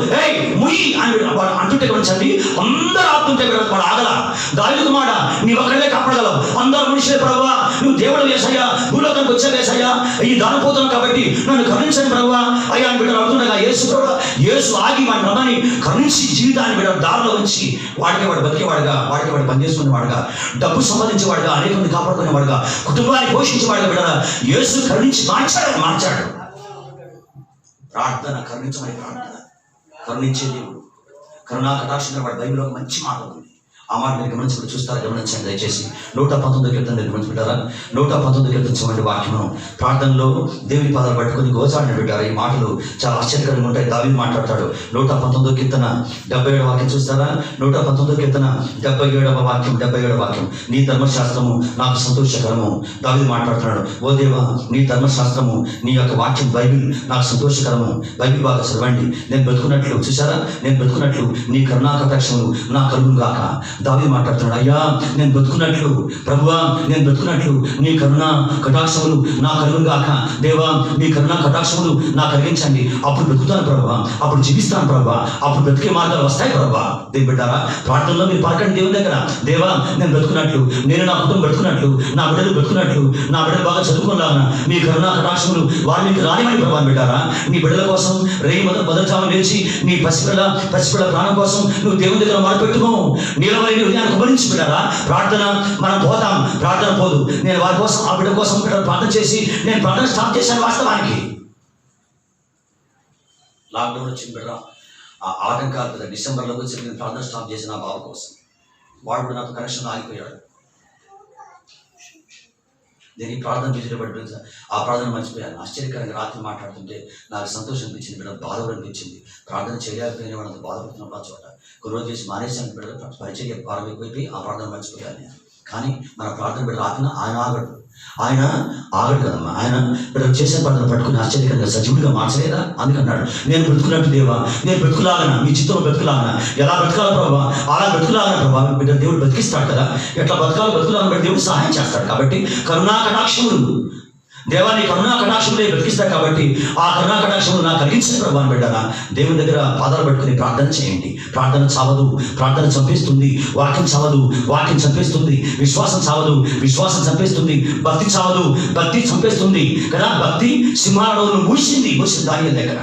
ముయ్యి అని వాడు అంటుంటే గమనించండి. అందరూ ఆపుతుంటే వాడు ఆగల. దావీదు కుమారుడా నీ ఒక్కడే కాపాడగలవు, అందరూ మనుషులే ప్రభువా, నువ్వు దేవుడు వేసయ్యా, భూలోకానికి వచ్చే వేసయ్యా, ఈ దానిపోతున్నావు కాబట్టి నన్ను కరుణించండి ప్రభువా అయ్యా అని బిడ్డలు అవుతుండగా యేసు ఆగి వాడి రమ్మని కరుణించి జీవితాన్ని బిడ్డ దారిలో ఉంచి వాడికి వాడు బతికేవాడుగా, వాడికి వాడు పనిచేసుకునేవాడుగా, డబ్బు సంపాదించేవాడుగా, అనేక మంది కాపాడుకునేవాడుగా, కుటుంబాన్ని పోషించేవాడుగా బిడ్డ యేసు కరుణించి మార్చాడు. ప్రార్థన కరుణించమని ప్రార్థన, కరుణించే దేవుడు, కరుణా కటాక్షంగా వాడి బైబిల్లో ఒక మంచి మాట ఉంది. ఆ మాట మీరు గమనించండి దయచేసి. 119 కీర్తన గమనించుకుంటారా? 119 కీర్తన చూడండి. వాక్యము ప్రార్థనలో దేవుని పాదాలు పట్టుకొని గోచాడిని పెట్టారు. ఈ మాటలు చాలా ఆశ్చర్యకరంగా ఉంటాయి. దావీదు మాట్లాడతాడు. 119 కీర్తన 77వ వాక్యం చూస్తారా? 119 కీర్తన 77వ వాక్యం. నీ ధర్మశాస్త్రము నాకు సంతోషకరము. దావీదు మాట్లాడుతున్నాడు, ఓ దేవా నీ ధర్మశాస్త్రము, నీ యొక్క వాక్యం బైబిల్ నాకు సంతోషకరము. బైబిల్ బాగా చదవండి. నేను బ్రతుకున్నట్లు చూసారా, నేను బ్రతుకున్నట్లు నీ కరుణా కటాక్షములు నా కలుగును గాక. దావీదు మాట్లాడుతున్నాడు, అయ్యా నేను బ్రతుకున్నట్లు ప్రభువా, నేను బ్రతుకున్నట్లు నీ కరుణ కటాక్షములు నా కలుగును గాక. దేవా నీ కరుణ కటాక్షములు నా కలిగించండి, అప్పుడు బ్రతుకుతాను ప్రభువా, అప్పుడు జీవిస్తాను ప్రభువా, అప్పుడు బ్రతికే మార్గాలు వస్తాయి ప్రభువా. దేవుని బిడ్డారా, ప్రార్థనలో మీరు పలకండి దేవుని దగ్గర, దేవా నేను బ్రతుకున్నట్లు, నేను నా కుటుంబం బ్రతుకున్నట్లు, నా బిడ్డలు బ్రతుకున్నట్లు, నా బిడ్డలు బాగా చదువుకున్నాను, మీ కరుణ కటాక్షములు వారి మీకు రానివని ప్రభావం బిడ్డారా. నీ బిడ్డల కోసం రేయి మొదలుచామని లేచి నీ పసిపిల్ల ప్రాణం కోసం నువ్వు దేవుని దగ్గర మొదలుపెట్టుకో. నీలవై హృదయాన్ని కుమరించి బిడ్డారా. ప్రార్థన మనం పోతాం, ప్రార్థన పోదు. నేను వారి కోసం ఆ బిడ్డ కోసం ప్రార్థన చేసి నేను ప్రార్థన స్టార్ట్ చేశాను. వాస్తవానికి లాక్డౌన్ వచ్చింది బిడ్డరా, ఆ ఆటంకాలు కదా, డిసెంబర్లోకి వచ్చి నేను ప్రార్థన స్టార్ట్ చేసిన నా బాబు కోసం. వాడు కూడా నాతో కనెక్షన్ ఆగిపోయాడు. నేను ప్రార్థన చేసేట పడి ఆ ప్రార్థన మర్చిపోయాను. ఆశ్చర్యకరంగా రాత్రి మాట్లాడుతుంటే నాకు సంతోషం అనిపించింది, బిడ్డ బాధ అనిపించింది. ప్రార్థన చేయలేకపోయినా వాళ్ళంతా బాధపడుతున్న చోట కొన్ని రోజు చేసి మానేశాను బిడ్డ, పరిచయ భారం ఎక్కువైపోయి ఆ ప్రార్థన మర్చిపోయాను నేను. కానీ మన ప్రార్థన బిడ్డ రాత్రిన ఆయన ఆగడు కదమ్మా. ఆయన బిడ్డ చేసే ప్రార్థన పట్టుకుని ఆశ్చర్యకరంగా సజీవుడిగా మార్చలేదా? అందుకన్నాడు, నేను బ్రతుకున్నట్టు దేవా, నేను బ్రతుకులాగనా, మీ చిత్తంలో బ్రతుకులాగనా, ఎలా బ్రతకాలి ప్రభావ, అలా బ్రతుకులాగన ప్రభావ. బిడ్డ దేవుడు బ్రతికిస్తాడు కదా, ఎట్లా బ్రతకాలో బిడ్డ దేవుడు సహాయం చేస్తాడు. కాబట్టి కరుణా కటాక్షములు దేవా నీ కరుణా కటాక్షములే బ్రతికిస్తాడు. కాబట్టి ఆ కరుణా కటాక్షములు నాకు కలిగించిన ప్రభావం బిడ్డరా. దేవుని దగ్గర పాదాలు పట్టుకుని ప్రార్థన చేయండి. ప్రార్థన చావదు, ప్రార్థన చంపేస్తుంది. వాక్యం చావదు, వాక్యం చంపేస్తుంది. విశ్వాసం చావదు, విశ్వాసం చంపేస్తుంది. భక్తి చావదు, భక్తి చంపేస్తుంది కదా. భక్తి సింహాలను మూసింది దానియేలు దగ్గర.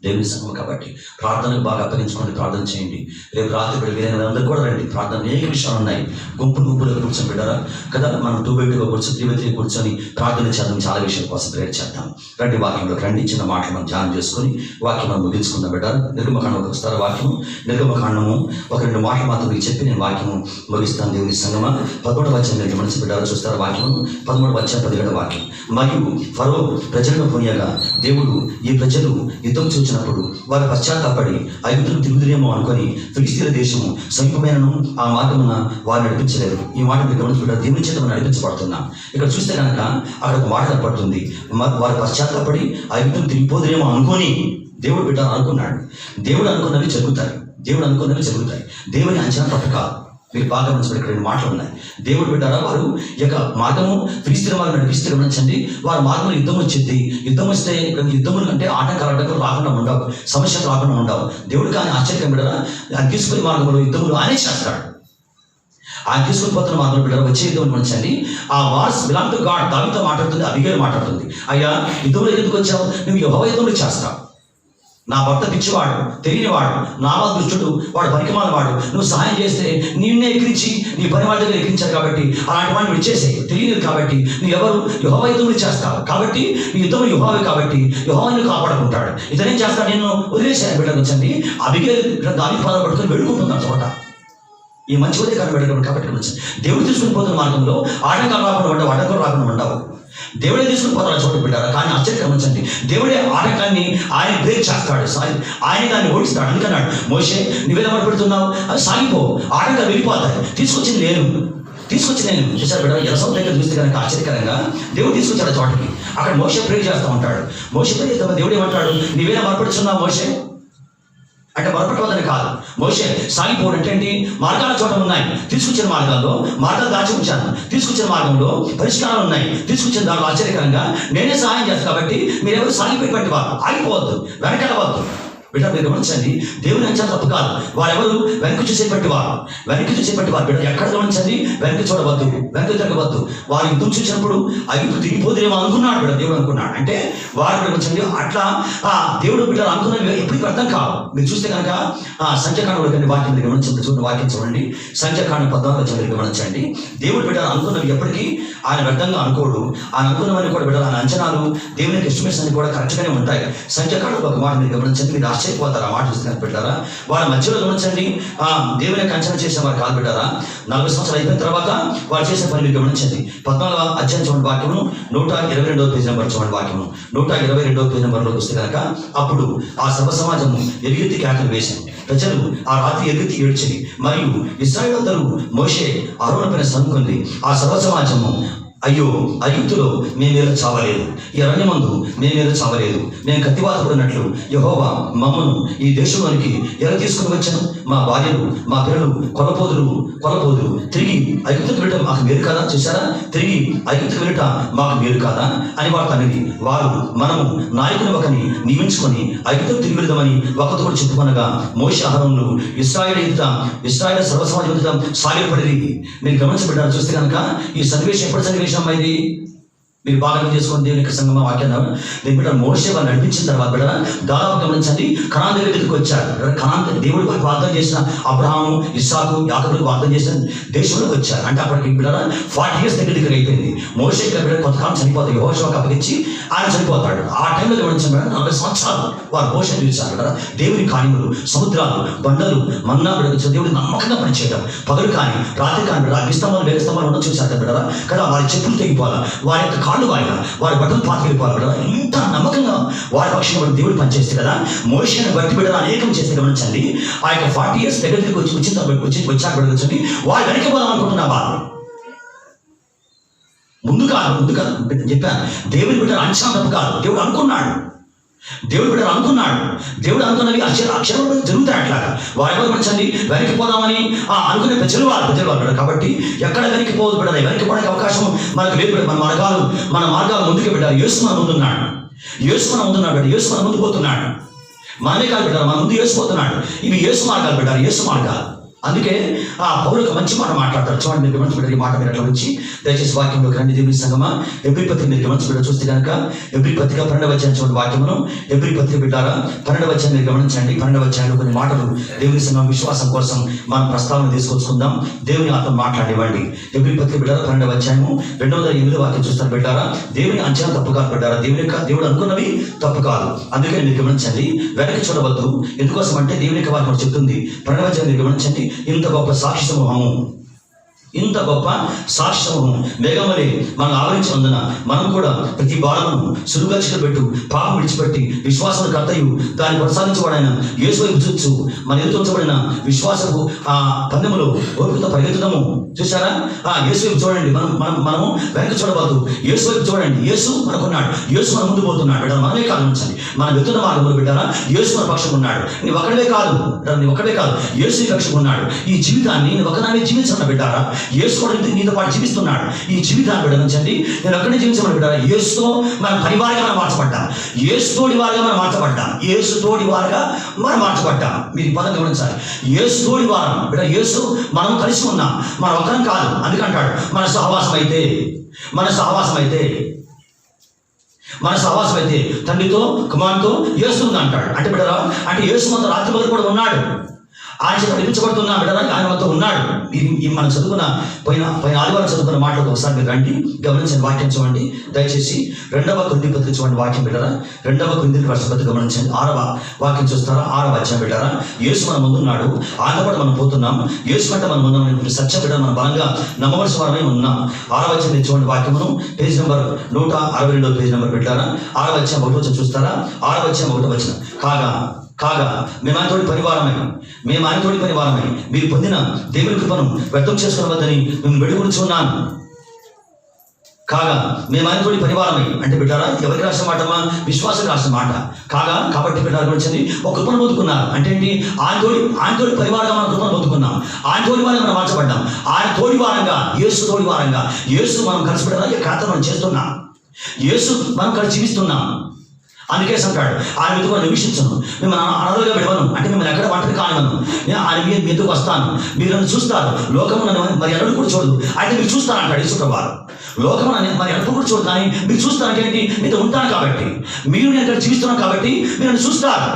దేవుని సంఘం కాబట్టి ప్రార్థనకు బాగా అప్పగించుకోండి, ప్రార్థన చేయండి. రేపు రాత్రి ఇక్కడ వీరైన అందరూ కూడా రండి. ప్రార్థన అనేక విషయాలు ఉన్నాయి. గుంపులుగా కూర్చొని బిడ్డారా కదా, మనం 2x2 కూర్చొని 3x3 కూర్చొని ప్రార్థన చేద్దాం. చాలా విషయాల కోసం ప్రేయర్ చేద్దాం. రండి వాక్యంలోకి రండి. చిన్న మాటలు మనం ధ్యానం చేసుకొని వాక్యం మనం ముగించుకుందాం బిడ్డారా. నిర్గమకాండంలోకి వస్తారు. వాక్యము నిర్గమకాండము 1-2 మాటలు మాత్రం మీకు చెప్పి నేను వాక్యము ముగిస్తాను. దేవుని సంగమా 11వ అధ్యాయం మనసు బిడ్డారా చూస్తారు. వాక్యము 13వ అధ్యాయం 17వ వాక్యం. మరియు ఫరో ప్రజలను పోనీయగా దేవుడు ఈ ప్రజలు యుద్ధం చూచినప్పుడు వారు పశ్చాత్తాపడి ఐగుప్తులు తిరుగుదురేమో అనుకొని ఫిలిష్తీయుల దేశము సమీపమైనను ఆ మార్గమున వారు నడిపించలేరు. ఈ మాట మీరు గమనించుకుంటారు. దేవుని చేత మనం నడిపించబడుతున్నాం. ఇక్కడ చూస్తే కనుక అక్కడ ఒక మాట కనపడుతుంది. వారు పశ్చాత్తాపడి ఐగుప్తులు తిరిగిపోదురేమో అనుకొని దేవుడు బిడ్డ అనుకున్నాడు. దేవుడు అనుకున్నవి జరుగుతాయి, దేవుడు అనుకున్నవి జరుగుతాయి. దేవుని అంచనా పట్టక మీరు బాగా గమనించబడి ఇక్కడ 2 మాటలు ఉన్నాయి. దేవుడు బిడ్డారా, వారు యొక్క మార్గము ఫిలిష్తీయుల వారు నడిపిస్తే గమనించండి. వారి మార్గంలో యుద్ధం వచ్చింది. యుద్ధం వస్తే యుద్ధములు అంటే ఆటంకాలు రాకుండా ఉండవు, సమస్యలు రాకుండా ఉండవు. దేవుడు కానీ ఆశ్చర్యం బిడ్డారా, ఆయన తీసుకునే మార్గంలో యుద్ధములు ఆయనే చేస్తాడు. ఆయన తీసుకుని పోతున్న మార్గంలో బిడ్డారా వచ్చే యుద్ధం గమనించండి. ఆ వార్స్ బిలాంగ్ టు గాడ్. దావీదుతో మాట్లాడుతుంది, అబీగైల్ మాట్లాడుతుంది. అయ్యా యుద్ధంలో ఎందుకు వచ్చావు? నువ్వు యెహోవా యుద్ధంలో చేస్తావు. నా భర్త పిచ్చివాడు, తెలియనివాడు, నావా దుష్టుడు, వాడు పనికిమాల వాడు. నువ్వు సహాయం చేస్తే నిన్నే ఎక్కిరించి నీ పని వాళ్ళ దగ్గర ఎక్కించారు. కాబట్టి అలాంటి వాడిని విడిచేసే. తెలియదు కాబట్టి నువ్వు ఎవరు? యెహోవా యుద్ధంలో చేస్తావు. కాబట్టి నీ యుద్ధంలో యెహోవా కాబట్టి యెహోవాను కాపాడుకుంటాడు. ఇతనేం చేస్తాడు? నిన్ను వదిలేసాను బిడ్డ వచ్చండి. అబీగైల్ దావీదు పాదాలు పట్టుకొని వెళ్ళుకుంటున్నాడు చోట. ఈ మంచి ఉదయం కానీ వెళ్ళడం కాబట్టి దేవుడు తీసుకుని పోతున్న మార్గంలో ఆటంకాలు రాకుండా ఉండవు, అడ్డంకులు రాకుండా ఉండవు. దేవుడే తీసుకుని పోతాడు చోట బిడ్డారా. కానీ ఆశ్చర్యం గమనించండి, దేవుడే ఆటంకాన్ని ఆయన బ్రేక్ చేస్తాడు, ఆయన దాన్ని ఓడిస్తాడు. అందుకన్నాడు మోషే నువ్వేలా మొదలుపెడుతున్నావు, అది సాగిపో, ఆటంకాలు వెళ్ళిపోతాయి. తీసుకొచ్చింది నేను చూసారు బిడ్డ. యెరూషలేము దగ్గర చూస్తే కనుక ఆశ్చర్యకరంగా దేవుడు తీసుకొచ్చాడు చోటకి. అక్కడ మోషే ప్రే చేస్తూ ఉంటాడు. మోషే ప్రే చేస్తే దేవుడు ఏమంటాడు? నువ్వేలా మొదలుపెడుతున్నావు మోషే అంటే మొదలుపెట్టవద్దని కాదు. మోషే సాగిపోవడం అంటే ఏంటి? మార్గాల చోట ఉన్నాయి. తీసుకొచ్చిన మార్గాల్లో మార్గాలు దాచి ఉంచాను. తీసుకొచ్చిన మార్గంలో పరిష్కారాలు ఉన్నాయి. తీసుకొచ్చిన దాంట్లో ఆశ్చర్యకరంగా నేనే సహాయం చేస్తాను. కాబట్టి మీరెవరు సాగిపోయేటువంటి వారు ఆగిపోవద్దు, వెనకెళ్ళవద్దు. బిడ్డ మీరు గమనించండి, దేవుని అంచనా తప్పు కాదు. వారెవరు? వెనక్కి చూసేపట్టి వారు బిడ్డ ఎక్కడ గమనించండి, వెనక్కి చూడవద్దు, వెనక్కి తిరగవద్దు. వారు యుద్ధం చూసినప్పుడు ఐగుప్తు తిరిగిపోదేమో అనుకున్నాడు బిడ్డ. దేవుడు అనుకున్నాడు అంటే వారు గమనించండి. అట్లా దేవుడు బిడ్డలు అనుకున్నవి ఎప్పటికీ అర్థం కావు. మీరు చూస్తే కనుక సంఖ్యాకాండంలో కానీ వాక్యం గమనించండి, చూడండి వాక్యం చూడండి. సంఖ్యాకాండం 14వ గమనించండి. దేవుడు బిడ్డలు అనుకున్నవి ఎప్పటికీ ఆయన వ్యర్థంగా అనుకోడు. ఆయన అనుకున్నవన్నీ కూడా బిడ్డలు ఆయన అంచనాలు, దేవునికి ఎస్టిమేషన్ అన్ని కూడా కరెక్ట్గానే ఉంటాయి. సంఖ్యాకాండంలో ఒక మాట మీరు గమనించండి, మీరు ఆశ్చర్యపోతారు. ఆ మాట చూస్తున్నారు బిడ్డారా. వాళ్ళ మధ్యలో గమనించండి, దేవుని అంచనా చేసిన వారు కాదు బిడ్డారా. 40 సంవత్సరాలు అయిపోయిన తర్వాత వారు చేసిన పని మీరు గమనించండి. 14వ అధ్యాయం చూడండి వాక్యము 122వ పేజీ నెంబర్ చూడండి. వాక్యము 122వ పేజీ నెంబర్లో చూస్తే కనుక అప్పుడు ఆ సర్వ సమాజము ఎలుగెత్తి కేకలు వేసింది. ప్రజలు ఆ రాత్రి ఎలుగెత్తి ఏడ్చింది. మరియు ఇశ్రాయేలు అందరూ మోషే అహరోను పైన సనుకుంది. ఆ సర్వ సమాజము అయ్యో ఐగుప్తులో మేమేదో చావలేదు, ఈ అరణ్యమందు మేమేదో చావలేదు, మేము కత్తివాత పడినట్లు యెహోవా మమ్మను ఈ దేశంలోనికి ఎలా తీసుకుని వచ్చాను? మా భార్యలు మా పిల్లలు కొలపోదులు తిరిగి ఐగుప్తుకు వెళ్ళటం మాకు మేలు కాదా? చూసారా, తిరిగి ఐగుప్తుకు వెళ్ళట మాకు మేలు కాదా అని వారు అనేది. వారు మనము నాయకుని ఒకని నియమించుకొని ఐగుప్తుకు తిరిగి వెళ్దామని ఒకతో కూడా చెప్పుకొనగా మోషే అహరోనులు ఇశ్రాయేలు సర్వసమాజం ఎదుట సాగిలపడి. మీరు గమనించబడ్డారు. చూస్తే కనుక ఈ సన్నివేశం ఎప్పుడు సన్నివేశం అయింది? మీరు బాగా చేసుకోండి. దేవుని యొక్క సంగమ వాక్యాన్ని నేను బిడ్డ మోషే వాళ్ళు నడిపించిన తర్వాత బిడ్డ దాదాపు గమనించండి, కనాన్ దగ్గరికి వచ్చారు. కనాన్ దేవుడి వారికి వాగ్దానం చేసిన అబ్రహాము, ఇస్సాకు, యాకోబులకు వాగ్దానం చేసిన దేశంలోకి వచ్చారు. అంటే అప్పటికి బిడ్డ 40 years దగ్గర అయిపోయింది. మోషే బిడ్డ కొంతకాలం చనిపోతాడు, యెహోషువకు అప్పగించి ఆయన చనిపోతాడు. ఆ టైంలో గమనించిన బిడ్డ 40 సంవత్సరాలు వారు మోషే చూశారు కదా. దేవుని కార్యములు, సముద్రాలు, బండలు, మన్నా బిడ్డ దేవుడి నమ్మకంగా పనిచేయడం, పగలు కానీ రాత్రి కానీ బిడ్డ అగ్నిస్తంభాలు వేగస్తంభాలు ఉండడం చూశారు బిడ్డ కదా. వారి చెప్పులు తెగిపోవాలా, వారి యొక్క కాళ్ళు వాయినా, వారి బట్టలు పాతికెళ్ళిపోవాలి కదా. ఇంత నమ్మకంగా వారి పక్షంగా దేవుడు పనిచేస్తే కదా. మోషేని బట్టి బిడ్డలు అనేకం చేస్తే గమనించండి. ఆ యొక్క 40 years దగ్గరికి వచ్చాక బిడ్డొచ్చండి వారు వెనక్కి పోదాం అనుకుంటున్నా. వారు ముందు కాదు చెప్పాను. దేవుడి బిడ్డలు అంచనా తప్పు కాదు. దేవుడు అనుకున్నాడు. దేవుడు అనుకున్నవి అక్షరంలో జరుగుతాయి. అట్లాగా వారి గమనించండి, వెనక్కి పోదామని అనుకునే ప్రజలు వారు కాబట్టి ఎక్కడ వెనక్కి పోదు బిడ్డ. వెనక్కి పోవడానికి అవకాశం మనకు లేదు. మన మార్గాలు ముందుకు బిడ్డారు. యేసు మన ముందున్నాడు బిడ్డ. యేసు మన ముందు పోతున్నాడు. మనమే కాదు బిడ్డారు, మన ముందు యేసు పోతున్నాడు. ఇవి యేసు మార్గాలు బిడ్డారు, యేసు మార్గాలు. అందుకే ఆ పౌరులకు మంచి మాట మాట్లాడతారు. చూడండి, మీరు గమనించబడ్డారు. ఈ మాట మీరు అట్లా వచ్చి దయచేసి వాక్యంలోకి రండి. దేవుని సంగమా ఎబ్రీ పత్రిక మీరు గమనించబడ్డారు. చూస్తే కనుక ఎబ్రీ పత్రిక 12వ అధ్యాయం చూడండి వాక్యమును. ఎబ్రీ పత్రిక బిడ్డారా 12వ అధ్యాయం మీరు గమనించండి. 12వ అధ్యాయంలో కొన్ని మాటలు దేవుని సంగమం విశ్వాసం కోసం మనం ప్రస్తావన తీసుకొచ్చుకుందాం. దేవుని ఆత్మ మాట్లాడివ్వండి. ఎబ్రీ పత్రిక బిడ్డారా 12వ అధ్యాయము 208వ వాక్యం చూస్తారు బిడ్డారా. దేవుని అంచనా తప్పు కాదు బిడ్డారా. దేవుడు అనుకున్నవి తప్పు కాదు. అందుకే మీరు గమనించండి, వెనక్కి చూడవద్దు. ఎందుకోసం అంటే దేవుని యొక్క వాక్యం చెప్తుంది. 12వ అధ్యాయం మీరు గమనించండి. ఇంత గొప్ప సాక్షి సమూహము మేఘం వలె మనం ఆవరించినందున మనం కూడా ప్రతి భారమును సులువుగా చిక్కుపెట్టు పాపం విడిచిపెట్టి విశ్వాసం కర్తయు దాన్ని కొనసాగించబడిన యేసు వైపు చూచు మన ఎదుర్కొంచబడిన విశ్వాసపు ఆ పందెములో ఓపికతో పరిగెత్తుదాము. చూసారా, యేసు వైపు చూడండి. మనము వెనక్కి చూడవద్దు. యేసు వైపు చూడండి. యేసు మనకున్నాడు. యేసు మన ముందు పోతున్నాడు బిడ్డ. మనమే కాదు ఉంచండి, మన వెతున్న మార్గంలో బిడ్డారా యేసు మన పక్షం ఉన్నాడు. నీ ఒక్కడే కాదు యేసు నీ పక్షం ఉన్నాడు. ఈ జీవితాన్ని నువ్వు ఒకదాన్ని జీవించన్న బిడ్డారా. యేసు కూడా నీతో పాటు జీవిస్తున్నాడు. ఈ జీవితాన్ని బిడ్డనించండి. నేను ఒక్కడే జీవించమని బిడ్డారా. యేసుతో మన పరివారంగా మనం మార్చబడ్డాం. యేసు తోడి వారుగా మనం మార్చబడ్డాం. మీరు ఈ పదం గమనించాలి. యేసు తోడి వారం బిడ్డ. యేసు మనం కలిసి ఉన్నాం, మనం ఒకరం కాదు. అందుకంటాడు మన సహవాసం అయితే తండ్రితో కుమారుతో యేసు ఉంది అంటాడు. అంటే బిడ్డరా, అంటే యేసు మనతో రాత్రి మొదలు కూడా ఉన్నాడు. ఆయన చేత నడిపించబడుతున్నా బిడ్డరా, ఆయన మనతో ఉన్నాడు. మనం చదువుకున్న పోయిన ఆదివారం చదువుకున్న మాటలకు ఒకసారి మీరు రండి, గమనించండి. వాక్యం చూడండి దయచేసి. 2వ కొరింథీ పత్రిక చూడండి వాక్యం బిడ్డరా. 2వ కొరింథీ పత్రిక గమనించండి. 6వ వాక్యం చూస్తారా. 6వ అధ్యాయం బిడ్డరా. యేసు మన ముందున్నాడు, ఆయన కూడా మనం పోతున్నాం. యేసు కంటే మనం ఉన్నాం. సత్య బిడ్డ మనం బలంగా నమ్మవలసిన వారమే ఉన్నాం. 6వ అధ్యాయం చూడండి వాక్యమును. పేజ్ నెంబర్ 162 పేజ్ నెంబర్ బిడ్డారా. 6వ అధ్యాయం 1వ వచనం చూస్తారా. 6వ అధ్యాయం 1వ వచనం. కాగా మేము ఆయనతోటి పరివారమై మీరు పొందిన దేవుని కృపను వ్యక్తం చేసుకోవద్దని మేము వేడుకొనుచున్నాను. కాగా మేము ఆయనతోటి పరివారమై అంటే బిడ్డారా, ఎవరికి రాసిన మాటమా? విశ్వాసం రాసిన మాట. కాబట్టి బిడ్డారు గురించి ఒక కృపను పొందుకున్నారు. అంటే ఏంటి? ఆయనతోటి పరివారంగా మనం కృపను పొందుకున్నాం. ఆయన తోడి వారంగా మనం మార్చబడ్డాం. ఆయన తోడి వారంగా, యేసు తోడి వారంగా, యేసు మనం కలిసి బిడ్డారా ఈ ఖాతా మనం చేస్తున్నాం. యేసు మనం కలిసి జీవిస్తున్నాం. అందుకే అంటాడు, ఆయన మీతో నివసించను, మిమ్మల్ని అనాథలుగా విడవను, అంటే మిమ్మల్ని ఎక్కడ ఒంటరి కానివ్వను. నేను ఆయన మీదకు వస్తాను, మీరు నన్ను చూస్తారు. లోకము నన్ను మరి ఎన్నడూ కూడా చూడదు, అయితే మీరు చూస్తానంటాడు యేసుప్రభువారు. లోకము మరి ఎన్నడూ కూడా చూడదు, కానీ మీరు చూస్తానంటే ఏంటి? మీతో ఉంటాను కాబట్టి, మీరు నేను అక్కడ జీవిస్తున్నాను కాబట్టి మీరు నన్ను చూస్తారు.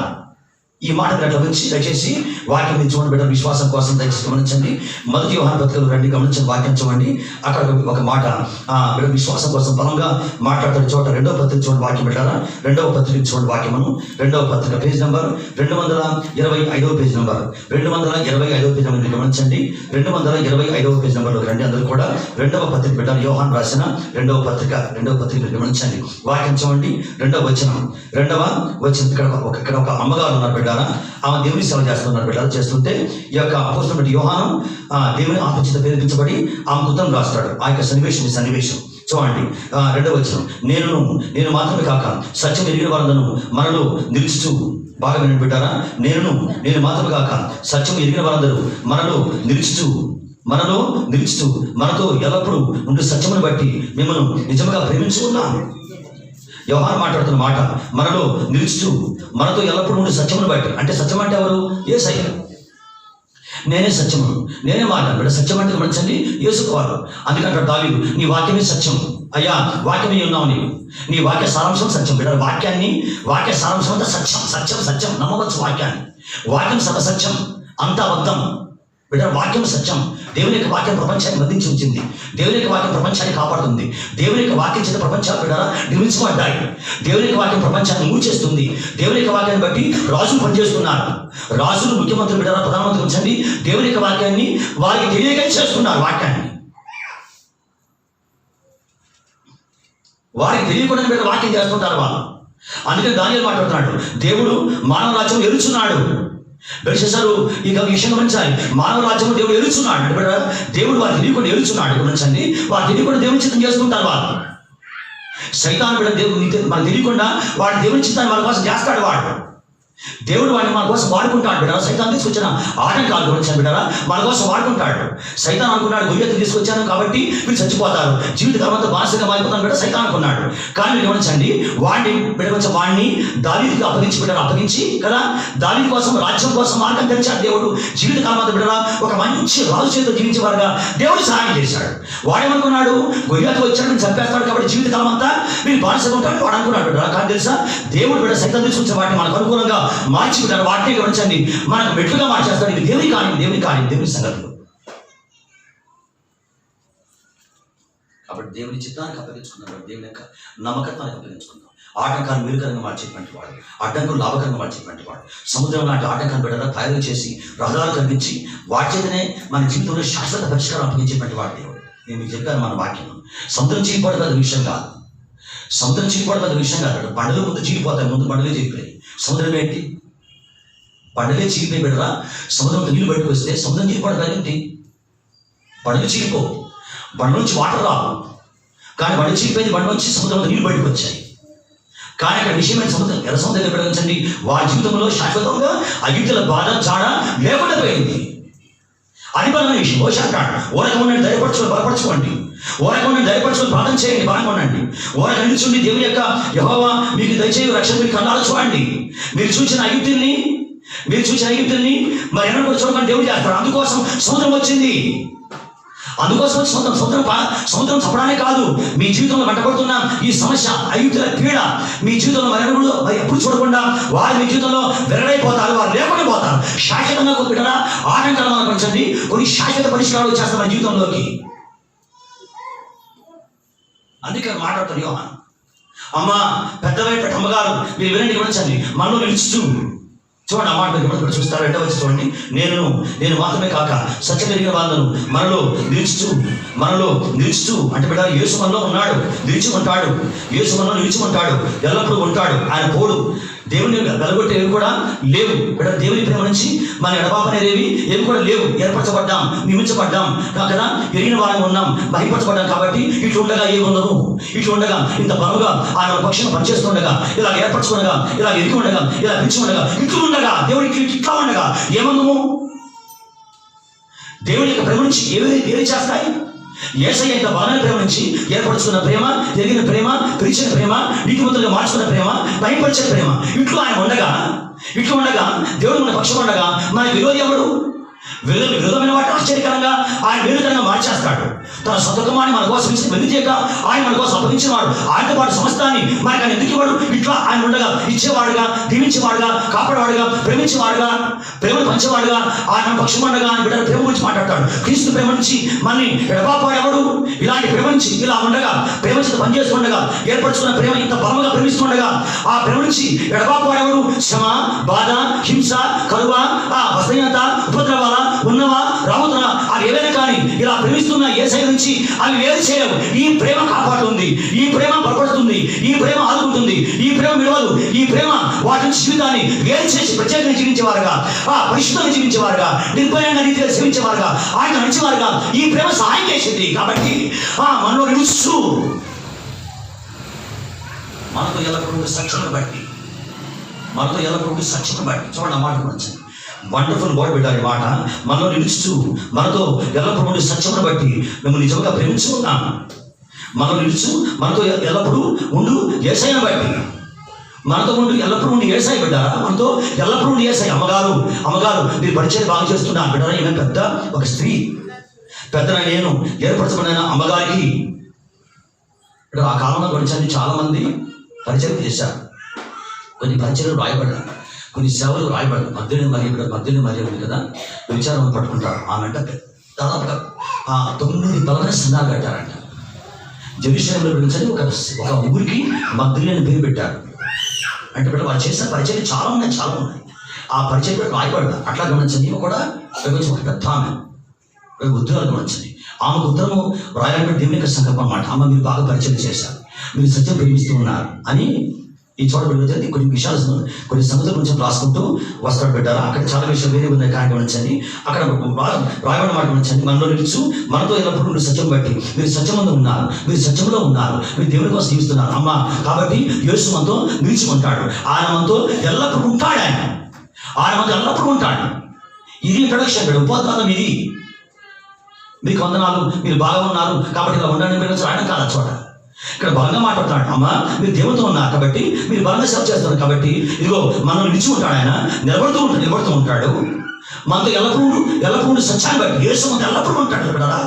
ఈ మాట అట్లా వచ్చి దయచేసి వాక్యం మీరు చూడండి బిడ్డ. విశ్వాసం కోసం దయచేసి గమనించండి. 1 యోహాను పత్రికలు రండి, గమనించండి వాక్యం చూడండి. అక్కడ ఒక మాట బిడ్డ విశ్వాసం కోసం బలంగా మాట్లాడుతున్న చోట 2వ పత్రిక చూడండి వాక్యం పెట్టారా. 2వ పత్రిక చూడండి వాక్యమును. 2వ పత్రిక పేజ్ నెంబర్ 225వ పేజ్ నెంబర్ 225వ పేజ్ నెంబర్ గమనించండి. 225వ పేజ్ నెంబర్లో రండి అందరూ కూడా. 2వ పత్రిక పెట్టారు, యోహాను రాసిన 2వ పత్రిక గమనించండి. వాక్యం చూడండి. 2వ వచనం. ఇక్కడ ఒక అమ్మగారు ఉన్నారు బిడ్డారా. ఆమె దేవుని సేవ చేస్తున్నారు బిడ్డారు. చేస్తుంటే ఈ యొక్క అపోస్తలుడైన యోహాను దేవుని ఆత్మచేత ప్రేరేపించబడి ఆమె ఉత్తరం రాస్తాడు. ఆ యొక్క సన్నివేశం చూడండి 2వ వచనం, నేను మాత్రమే కాక సత్యం ఎరిగిన వారందరూ మనలో నిలుచుచు, బాగా వినండి బిడ్డారా, నేను మాత్రమే కాక సత్యం ఎరిగిన వారందరూ మనలో నిలుచుచు మనతో ఎల్లప్పుడూ ఉండే సత్యమును బట్టి మిమ్మల్ని నిజంగా ప్రేమించుకున్నాం. యోహాను మాట్లాడుతున్న మాట, మనలో నిలుచుచు మనతో ఎల్లప్పుడూ ఉండే సత్యమును బట్టి. అంటే సత్యం అంటే ఎవరు? యేసయ్య. నేనే సత్యము, నేనే మాట. బిడ్డ సత్యం అంటే గమనించండి, యేసువారు. అందుకంటే దావీదు, నీ వాక్యమే సత్యం అయ్యా, వాక్యమే ఉన్నావు నీవు, నీ వాక్య సారాంశం సత్యం. బిడ్డ వాక్య సారాంశం అంతా సత్యం. నమ్మవచ్చు వాక్యాన్ని. వాక్యం సత్యం, అంతా అబద్ధం. బిడ్డ వాక్యం సత్యం. దేవుని యొక్క వాక్యం ప్రపంచాన్ని బంధించి ఉంచింది. దేవుని యొక్క వాక్యం ప్రపంచాన్ని కాపాడుతుంది. దేవుని యొక్క వాక్యం చేత ప్రపంచాలు బిడ్డ నిర్మించబడ్డాయి. దేవుని యొక్క వాక్యం ప్రపంచాన్ని మూచేస్తుంది. దేవుని యొక్క వాక్యాన్ని బట్టి రాజులు పనిచేస్తున్నారు. రాజులు, ముఖ్యమంత్రులు బిడ్డ, ప్రధానమంత్రి ఉంచండి, దేవుని యొక్క వాక్యాన్ని వారికి తెలియక చేస్తున్నారు. వారికి తెలియకుండా బిడ్డ వాక్యం చేస్తుంటారు వాళ్ళు. అందుకని దానియేలు మాట్లాడుతున్నాడు, దేవుడు మానవ రాజ్యం ఎరుచున్నాడు. బెల్షస్సరు ఈ విషయం గమనించాలి. మానవ రాజ్యం దేవుడు ఎలుచున్నాడు అంటే దేవుడు వారు తెలియకుండా ఎలుచున్నాడు. గమనించండి, వారు తెలియకుండా దేవుని చిత్తం చేసుకుంటారు. వాళ్ళు సైతాను బిడ్డ మనకు తెలియకుండా వాడు దేవుని చిత్తాన్ని వాళ్ళ కోసం చేస్తాడు. దేవుడు వాడిని మన కోసం వాడుకుంటాడు. బిడ్డ సైతాన్ తీసుకొచ్చిన ఆటంకాలు గమనించాను బిడ్డ, మన కోసం వాడుకుంటాడు. సైతాన్ అనుకున్నాడు, గొయ్యెత్తి తీసుకొచ్చాను కాబట్టి మీరు చచ్చిపోతారు, జీవితకాలంతో బానిసగా మారిపోతాను బిడ్డ సైతాన్ అనుకున్నాడు. కానీ మీరు గమనించండి, వాడిని దావీదుకి అప్పగించి కదా, దావీదు కోసం, రాజ్యం కోసం మార్గం తెరిచాడు దేవుడు. జీవితకాలం అంతా బిడ్డ ఒక మంచి రాజు చేతితో జీవించే వారుగా దేవుడు సహాయం చేశాడు. వాడేమనుకున్నాడు, గొయ్యెత్తి వచ్చాడు, నేను చంపేస్తాడు కాబట్టి జీవితకాలం అంతా మీరు బానిసగా ఉంటాడు వాడు అనుకున్నాడు బిడ్డ. కానీ తెలుసా, దేవుడు బిడ్డ సైతాన్ తీసుకొచ్చే వాటిని మనకు అనుకూలంగా మార్చి బిడ్డ వాటిని గమనించండి, మనకు మెట్లుగా మార్చేస్తాడు. ఇది దేవుని సంగతులు. కాబట్టి దేవుని చిత్తానికి అప్పగించుకున్నాడు, దేవుని యొక్క నమ్మకత్వానికి అప్పగించుకున్నాం. ఆటంకాలు మేలుకరంగా మార్చేటువంటి వాడు, అడ్డంకులు లాభకరంగా మార్చేటువంటి వాడు. సముద్రం లాంటి ఆటంకాలు బిడ్డగా తయారు చేసి రహదారులు కల్పించి వాటి చేతనే మన జీవితంలో శాశ్వత పరిష్కారం అప్పగించేటువంటి వాడు దేవుడు. నేను మీకు చెప్పాను మన వాక్యం. సముద్రం చీలిపోవడం పెద్ద విషయం కాదు. బండలు ముందు చీలిపోతాయి, ముందు బండలే చీలిపోయాయి. సముద్రం ఏంటి? బండలే చీలిపోయి బిడ్డరా. సముద్రంతో నీళ్ళు బయటకు వస్తే సముద్రం చీలిపోవడం ఏంటి? బండలు చీలిపో, బండ నుంచి వాటర్ రావు. కానీ బండ చీలిపోయింది, బండ నుంచి సముద్రంలో నీళ్ళు బయటకు వచ్చాయి. కానీ అక్కడ విషయమైన ఎర్ర సముద్రం దగ్గర పెరగండి, వారి జీవితంలో శాశ్వతంగా అగితుల బాధ జాడ లేకుండా పోయింది. అది బలమైన విషయం. మోషే అంటాడు, ఓరగా ఉండండి, బలపరచుకోండి, ఓరగా ఉండండి, ప్రార్థన చేయండి, బలంగా ఉండండి. ఓరగా నిలుచుండి దేవుని యొక్క యెహోవా మీకు దయచేయ రక్షణ మీకు కన్నాలు చూడండి. మీరు చూసిన ఐగుప్తుల్ని మరి ఎన్నో కూడా చూడకుండా దేవుడు చేస్తాడు. అందుకోసం సముద్రం వచ్చింది. సముద్రం చప్పడానే కాదు, మీ జీవితంలో వెంటబడుతున్న ఈ సమస్య, ఐగుప్తుల పీడ మీ జీవితంలో మరి ఎప్పుడు చూడకుండా వారు మీ జీవితంలో వెరడైపోతారు, వారు లేకుండా పోతారు. శాశ్వతంగా బిడ్డరా ఆటంకాలు మనకు పెంచండి, కొన్ని శాశ్వత పరిష్కారాలు వచ్చేస్తాం మన జీవితంలోకి. అందుకని మాట్లాడతారు యోహాను, అమ్మ పెద్దవైపు అమ్మగారు మీరు వినండి, గమనించండి, మనలో నిలుచు. చూడండి, ఆ మాట మీరు చూస్తారు. రెండవ వచ్చి చూడండి, నేను మాత్రమే కాక సత్యం ఎరిగిన వాళ్ళను మనలో నిలుచుచు అంటే బిడ్డ యేసు మనలో ఉన్నాడు, నిలుచుకుంటాడు. యేసు మనలో నిలుచుకుంటాడు, ఎల్లప్పుడూ ఉంటాడు. ఆయన పోడు. దేవుని వెలగొట్టే ఏవి కూడా లేవు బిడ్డ. దేవుని ప్రేమ నుంచి మన ఎడబాపనేవి ఏవి కూడా లేవు. ఏర్పరచబడ్డాం, నియమించబడ్డాం కదా, ఎరిగిన వారం ఉన్నాం, బయపరచబడ్డాం. కాబట్టి ఇట్లు ఉండగా ఏ ఉండదు, ఇట్లు ఉండగా ఇంత బలంగా ఆయన పక్షం పనిచేస్తుండగా, ఇలా ఏర్పరచుకుండగా, ఇలా ఎరిగి ఉండగా, ఇలా పిలిచి ఉండగా, ఇట్లు ఉండగా, దేవుడికి ఇట్లా ఉండగా ఏమన్నాము? దేవుని యొక్క ప్రేమ నుంచి ఏవి చేస్తాయి? యేసయ్య ఇంత బలమైన ప్రేమ నుంచి ఏర్పరచుకున్న ప్రేమ, ఎరిగిన ప్రేమ, పిలిచిన ప్రేమ, నీతిమంతులుగా మార్చుకున్న ప్రేమ, భయపరిచిన ప్రేమ, ఇట్లు ఆయన ఉండగా దేవుడు మన పక్షం ఉండగా మన విరోధి ఎవడు? విరోధమైన వాటి ఆశ్చర్యకరంగా ఆయన వేరుకరంగా మార్చేస్తాడు. తన సొంతకుమాన్ని మన కోసం ఇచ్చి వెలితేక ఆయన మన కోసం అప్పగించేవాడు. ఆయనతో పాటు సమస్తాన్ని మనకు ఆయన ఎందుకు ఇవ్వడు? ఇట్లా ఆయన ఉండగా ఇచ్చేవాడుగా, దీవించేవాడుగా, కాపాడేవాడుగా, ప్రేమించేవాడుగా, ప్రేమను పంచేవాడుగా, ఆయన పక్షం ఉండగా ఆయన బిడ్డల ప్రేమ గురించి మాట్లాడతాడు. క్రీస్తు ప్రేమ నుంచి మనల్ని ఎడబాపాడేవాడు. ఇలాంటి ప్రేమ నుంచి ఇలా ఉండగా, ప్రేమ చేత పనిచేస్తుండగా, ఏర్పరచుకున్న ప్రేమ ఇంత బలంగా ప్రేమిస్తుండగా, ఆ ప్రేమ నుంచి ఎడబాపాడేవాడు. శ్రమ, బాధ, హింస, కరువ, వస్తహీనత, ఉపద్రవాల ఉన్నవా రాబోతున్నా అవి ఏవైనా కానీ ఇలా ప్రేమిస్తూ పిలుస్తున్న యేసయ్య నుంచి అవి వేరు చేయవు. ఈ ప్రేమ కాపాడుతుంది, ఈ ప్రేమ బలపడుతుంది, ఈ ప్రేమ ఆదుకుంటుంది, ఈ ప్రేమ విడవదు. ఈ ప్రేమ వాటి జీవితాన్ని వేరు చేసి ప్రత్యేకంగా జీవించేవారుగా, పరిశుద్ధంగా జీవించేవారుగా, నిర్భయంగా రీతిగా సేవించేవారుగా, ఆయన నడిచేవారుగా ఈ ప్రేమ సహాయం చేసింది. కాబట్టి మనలో నిలుస్తూ మనతో ఎల్లప్పుడూ సత్యమును బట్టి, మనతో ఎల్లప్పుడూ సత్యమును బట్టి చూడండి, మాట గురించి వండర్ఫుల్ వర్డ్ పెట్టాలి. మాట మనలో నిలుస్తూ మనతో ఎల్లప్పుడూ సత్యమును బట్టి మేము నిజంగా ప్రేమించుకున్నాం. మనలో నిలుచు మనతో ఎల్లప్పుడూ ఉండు యేసయ్యను బట్టి, మనతో ఉండు ఎల్లప్పుడూ ఉండి యేసయ్య బిడ్డారా, మనతో ఎల్లప్పుడూ ఉండి యేసయ్య. అమ్మగారు మీరు పరిచయం బాగా చేస్తున్నారు బిడ్డారా. ఈమె పెద్ద ఒక స్త్రీ, పెద్దన నేను ఏర్పరచబడిన అమ్మగారికి ఆ కాలంలో గడిచని చాలా మంది పరిచయం చేశారు. కొన్ని పరిచయాలు రాయబడ్డారు, కొన్ని సేవలు రాయబడ్డారు. మధ్యలో మరి ఉంది కదా, విచారం పట్టుకుంటారు. ఆమె దాదాపుగా 9 బలమైన సంఘాలు కట్టారంట. జెరూసలేంలో గురించి ఒక ఊరికి మగ్ధలేని అని పేరు పెట్టారు. అంటే బిడ్డ వారు చేసిన పరిచయం చాలా ఉన్నాయి. ఆ పరిచయం కూడా రాయబడ్డా. అట్లా గమనించండి. ఈమె కూడా ఒక పెద్ద ఆమె ఉత్తరాలు గమనించండి. ఆమెకు ఉత్తరము రాయాలంటే దేవుని యొక్క సంకల్పం అన్నమాట. అమ్మ మీరు బాగా పరిచయం చేశారు, మీరు సత్యం ప్రేమిస్తూ ఉన్నారు అని ఈ చోట వెళ్ళి కొన్ని విషయాలు, కొన్ని సంగతుల గురించి రాసుకుంటూ వస్తాడు బిడ్డారా. అక్కడ చాలా విషయాలు వేరే ఉన్నాయి కానీ గమనించండి. అక్కడ రాయబడిన మాట గమనించండి. మనలో నిలుచు మనతో ఎల్లప్పుడూ మీరు సత్యం బట్టి, మీరు సత్యమందు ఉన్నారు, మీరు సత్యంలో ఉన్నారు, మీరు దేవుని కోసం జీవిస్తున్నారు అమ్మ. కాబట్టి యేసు మనతో నిలిచి ఉంటాడు, ఆయన మనతో ఎల్లప్పుడూ ఉంటాడు, ఆయన మనతో ఎల్లప్పుడూ ఉంటాడు. ఇది ఇంట్రడక్షన్ బిడ్డ, ఉపోద్ఘాతం ఇది. మీకు వందనాలు, మీరు బాగా ఉన్నారు కాబట్టి ఇలా ఉండండి మీరు రాయడం కాదు. చోట ఇక్కడ బలంగా మాట్లాడుతున్నాడు. అమ్మ మీరు దేవునితో ఉన్నారు కాబట్టి, మీరు బలంగా సేవ చేస్తున్నారు కాబట్టి, ఇదిగో మనం నిలిచి ఉంటాడు, ఆయన నిలబడుతూ ఉంటాడు. మనతో ఎల్లప్పుడూ సత్యాన్ని బట్టి యేసు మనతో ఎల్లప్పుడూ ఉంటాడు కదా,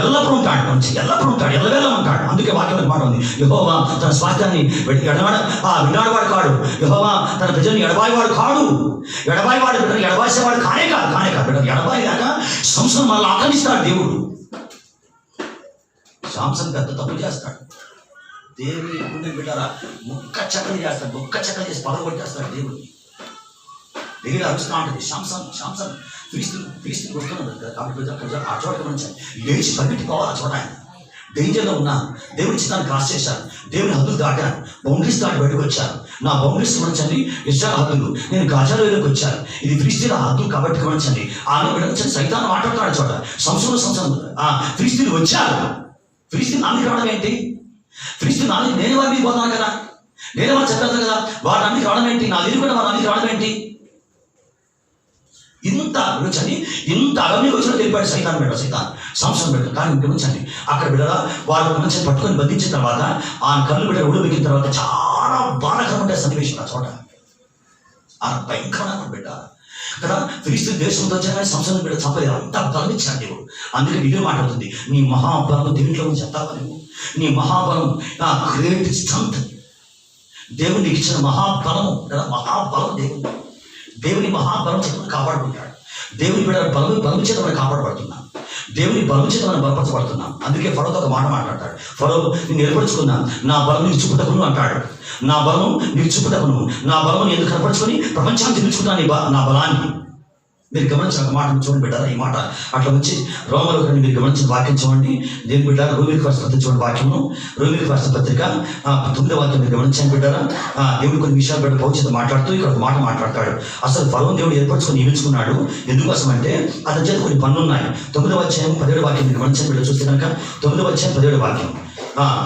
ఎల్లప్పుడూ ఉంటాడు, మంచి ఎల్లప్పుడూ ఉంటాడు, ఎల్లవేళ ఉంటాడు. అందుకే వాక్యం మాట ఉంది, యెహోవా తన స్వాస్థ్యాన్ని విన్నాడువాడు కాడు, యెహోవా తన ప్రజల్ని ఎడబాయివాడు కాడు. ఎడబాయివాడు బిడ్డలు ఎడబాసేవాడు కానే కాదు బిడ్డలు. ఎడబాయి కాక సంవత్సరం మళ్ళీ ఆకలిస్తాడు దేవుడు. సాంసన్ పెద్ద తప్పు చేస్తాడు, దేవుని గుండె బిడ్డారా ముక్క చక్కలు చేసి పగలు కొట్టేస్తాడు దేవుడిని. దేవుడు అరుస్తూ ఉంటుంది, శాంసన్ ఫిలిస్తీన్ కొడుతున్నాడు కాబట్టి ఆ చోట గమనించాను, లేచి పరిగెట్టిపోవాలి. ఆ చోట ఆయన డేంజర్లో ఉన్నా దేవుడి చిత్తాన్ని క్రాస్ చేశాను, దేవుని హద్దులు దాటాను, బౌండరీస్ దాటి బయటకు వచ్చాను. నా బౌండరీస్ గమనించండి, ఇశ్రాయేలు హద్దులు, నేను గాజాలోకి వచ్చాను, ఇది ఫిలిస్తీన్ల హద్దులు కాబట్టి గమనించండి. ఆమె గమనించండి, సైతాన్ని మాట్లాడుతున్నాడు చోట. సంవత్సరం ఫిలిస్తీన్లు వచ్చారు. ఫిలిస్తీన్ నాలుగు రావడం ఏంటి? ఫిలిస్తీన్ నాలుగు నేనే వారి మీద పోతాను కదా, నేనే వారు చెప్పాను కదా, వారి అన్నికి రావడం ఏంటి? నా ఎదురుకుండా వారి అన్నికి రావడం ఏంటి? ఇంత అగమ్య వచ్చిన తెలిపాడు సైతాన్ సంవత్సరం బిడ్డ. కానీ గమనించండి, అక్కడ బిడ్డరా వారు గమనించి పట్టుకొని బంధించిన తర్వాత ఆ కళ్ళు బిడ్డ ఒళ్ళు బిగిన తర్వాత చాలా బాధాకరమైన సన్నివేశం ఆ చోట. ఆ భయంకరమైన బిడ్డ కదా, ఫిలిస్తీన్ దేశంతో వచ్చాక సంవత్సరం బిడ్డ చంపలేదు, అంత బలం ఇచ్చాడు దేవుడు. అందుకే వీడియో మాట్లాడుతుంది, నీ మహాబలం దేవుంట్లో నుంచి చెప్తావా నువ్వు? నీ మహాబలం నా గ్రేట్ స్ట్రెంగ్త్, దేవుడు నీకు ఇచ్చిన మహాబలము కదా, మహాబలం దేవుని మహాబలం చేత మనం కాపాడుకుంటాడు. దేవుని బిడ్డ బలం చేత మనం కాపాడబడుతున్నాం, దేవుని బలం చేత మనం బలపరచబడుతున్నాం. అందుకే ఫరోతో ఒక మాట మాట్లాడతాడు, ఫరో నేను ఏర్పరచుకున్నా, నా బలం నీకు చూపుటకును అంటాడు. నా బలము నీకు చూపుటకును, నా బలము ఎందుకు కనపరుచుకొని ప్రపంచాన్ని తెలుసుకుంటాను నా బలాన్ని. మీరు గమనించిన ఒక మాట చూడండి బిడ్డారా, ఈ మాట అట్లా వచ్చి రోమలో మీరు గమనించిన వాక్యం చూడండి. దేని బిడ్డ రోమిలికి రాసిన పత్రిక చూడండి, వాక్యము రోమిలికి రాసిన పత్రిక 9వ వాక్యం మీరు గమనించండి బిడ్డారా. దేవుడు కొన్ని విషయాలు బిడ్డ భవిష్యత్తు మాట్లాడుతూ ఇక్కడ ఒక మాట మాట్లాడతాడు. అసలు ఫరోను దేవుడు ఏర్పరచుకొని నియమించుకున్నాడు ఎందుకోసం అంటే అతని చేత కొన్ని పనులు ఉన్నాయి. 9వ అధ్యాయం 17వ వాక్యం మీరు గమనించండి బిడ్డ. చూస్తే కనుక 9వ అధ్యాయం 17వ వాక్యం,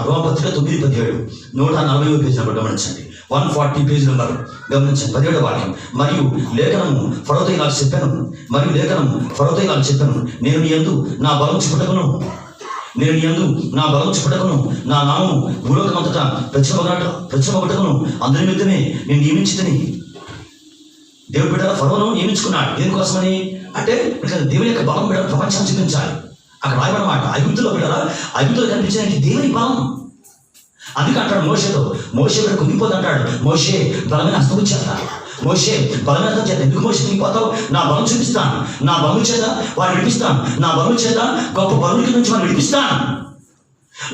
రోమపత్రిక 9:17 140వ పేజీ నెంబర్ గమనించండి, 140 పేజీ నెంబర్ గమనించండి. 17వ వాక్యం, మరియు లేఖనము ఫరోతో ఇలా చెప్పాను, నేను నీ యందు నా బలం చూపుటకును, నా నామము భూలోకమంతటా ప్రచురమగుటకును అందరి నిమిత్తమే నేను నియమించితిని. దేవుడు బిడ్డ ఫరోను నియమించుకున్నాడు దేనికోసమని అంటే దేవుని యొక్క బలం బిడ్డ ప్రపంచాన్ని చూపించాలి. అక్కడ రాయబడమాట ఐగుప్తులో బిడ్డ, ఐగుప్తులో కనిపించడానికి దేవుని బలం. అందుకే అంటాడు మోషే బిడ్డ కుంగిపోదు అంటాడు. మోషే బలమైన హస్తం చేత, మోషే బలమైన హస్తం చేత. ఎందుకు మోషే కుంగిపోతావు? నా బలం చూపిస్తాను, నా బలం చేత వారిని విడిపిస్తాను, నా బలం చేత గొప్ప బలుల నుంచి వారిని విడిపిస్తాను,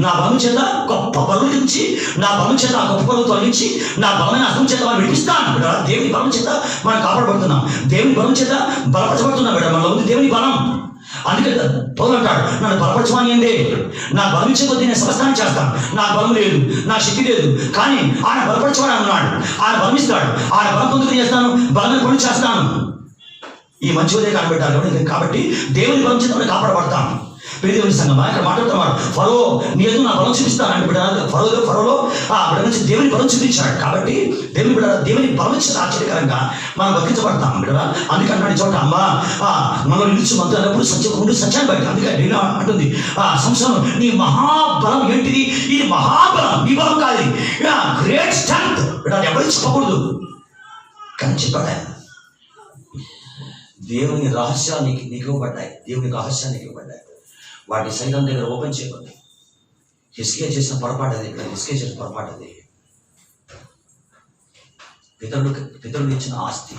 నా బలం చేత గొప్ప బలుల నుంచి, నా బలం చేత ఆ గొప్ప బలం తొలగించి నా బలమైన హస్తం చేత వారిని విడిపిస్తాను. బిడ్డ దేవుని బలం చేత మనం కాపాడబడుతున్నాం, దేవుని బలం చేత బలపరచబడుతున్నాం. బిడ్డ మనలో ఉంది దేవుని బలం. అందుకే పౌలు అంటాడు, నన్ను బలపరచమని ఏందే, నా బలం ఇచ్చే కొద్దీ నేను సమస్తాన్ని చేస్తాను. నాకు బలం లేదు, నా శక్తి లేదు, కానీ ఆయన బలపరచమని అన్నాడు. ఆయన బలం ఇస్తాడు. ఆయన బలం పొందుకుని చేస్తాను, బలమైన పనులు చేస్తాను. ఈ మంచి ఉదయం కనబెట్టాలి కాబట్టి దేవుని బలం చేత కాపాడబడతాను. పేదల సంఘమా ఇక్కడ మాట్లాడుతున్నాడు, ఫరో నీ ఎదురు నా బలం చూపిస్తాను అంటే ఫరోలో ఆ బిడ్డ నుంచి దేవుని బలం చూపించాడు. కాబట్టి దేవుని బలం ఇచ్చిన ఆశ్చర్యకరంగా మనం బతికించబడతాం బిడ్డ. అందుకంటే చోట అమ్మ మనం నిలిచి మనతో అన్నప్పుడు సత్యాన్ని బయట. అందుకే నేను అంటుంది సంవత్సరం నీ మహాబలం ఏంటిది? ఇది మహాబలం, నీ బలం కాదు, గ్రేట్ స్ట్రెంగ్త్ బిడ్డ. ఎవరికి చెప్పకూడదు కానీ చెప్పాడు ఆయన. దేవుని రహస్యాలు నీకు ఇవ్వబడ్డాయి. దేవుని రహస్యాలు నీకు ఇవ్వబడ్డాయి. వాటి సైతం దగ్గర ఓపెన్ చేయబడి హిస్కియా చేసిన పొరపాటు అది. ఇక్కడ హిస్కియా చేసిన పొరపాటు అది. పితరులు ఇచ్చిన ఆస్తి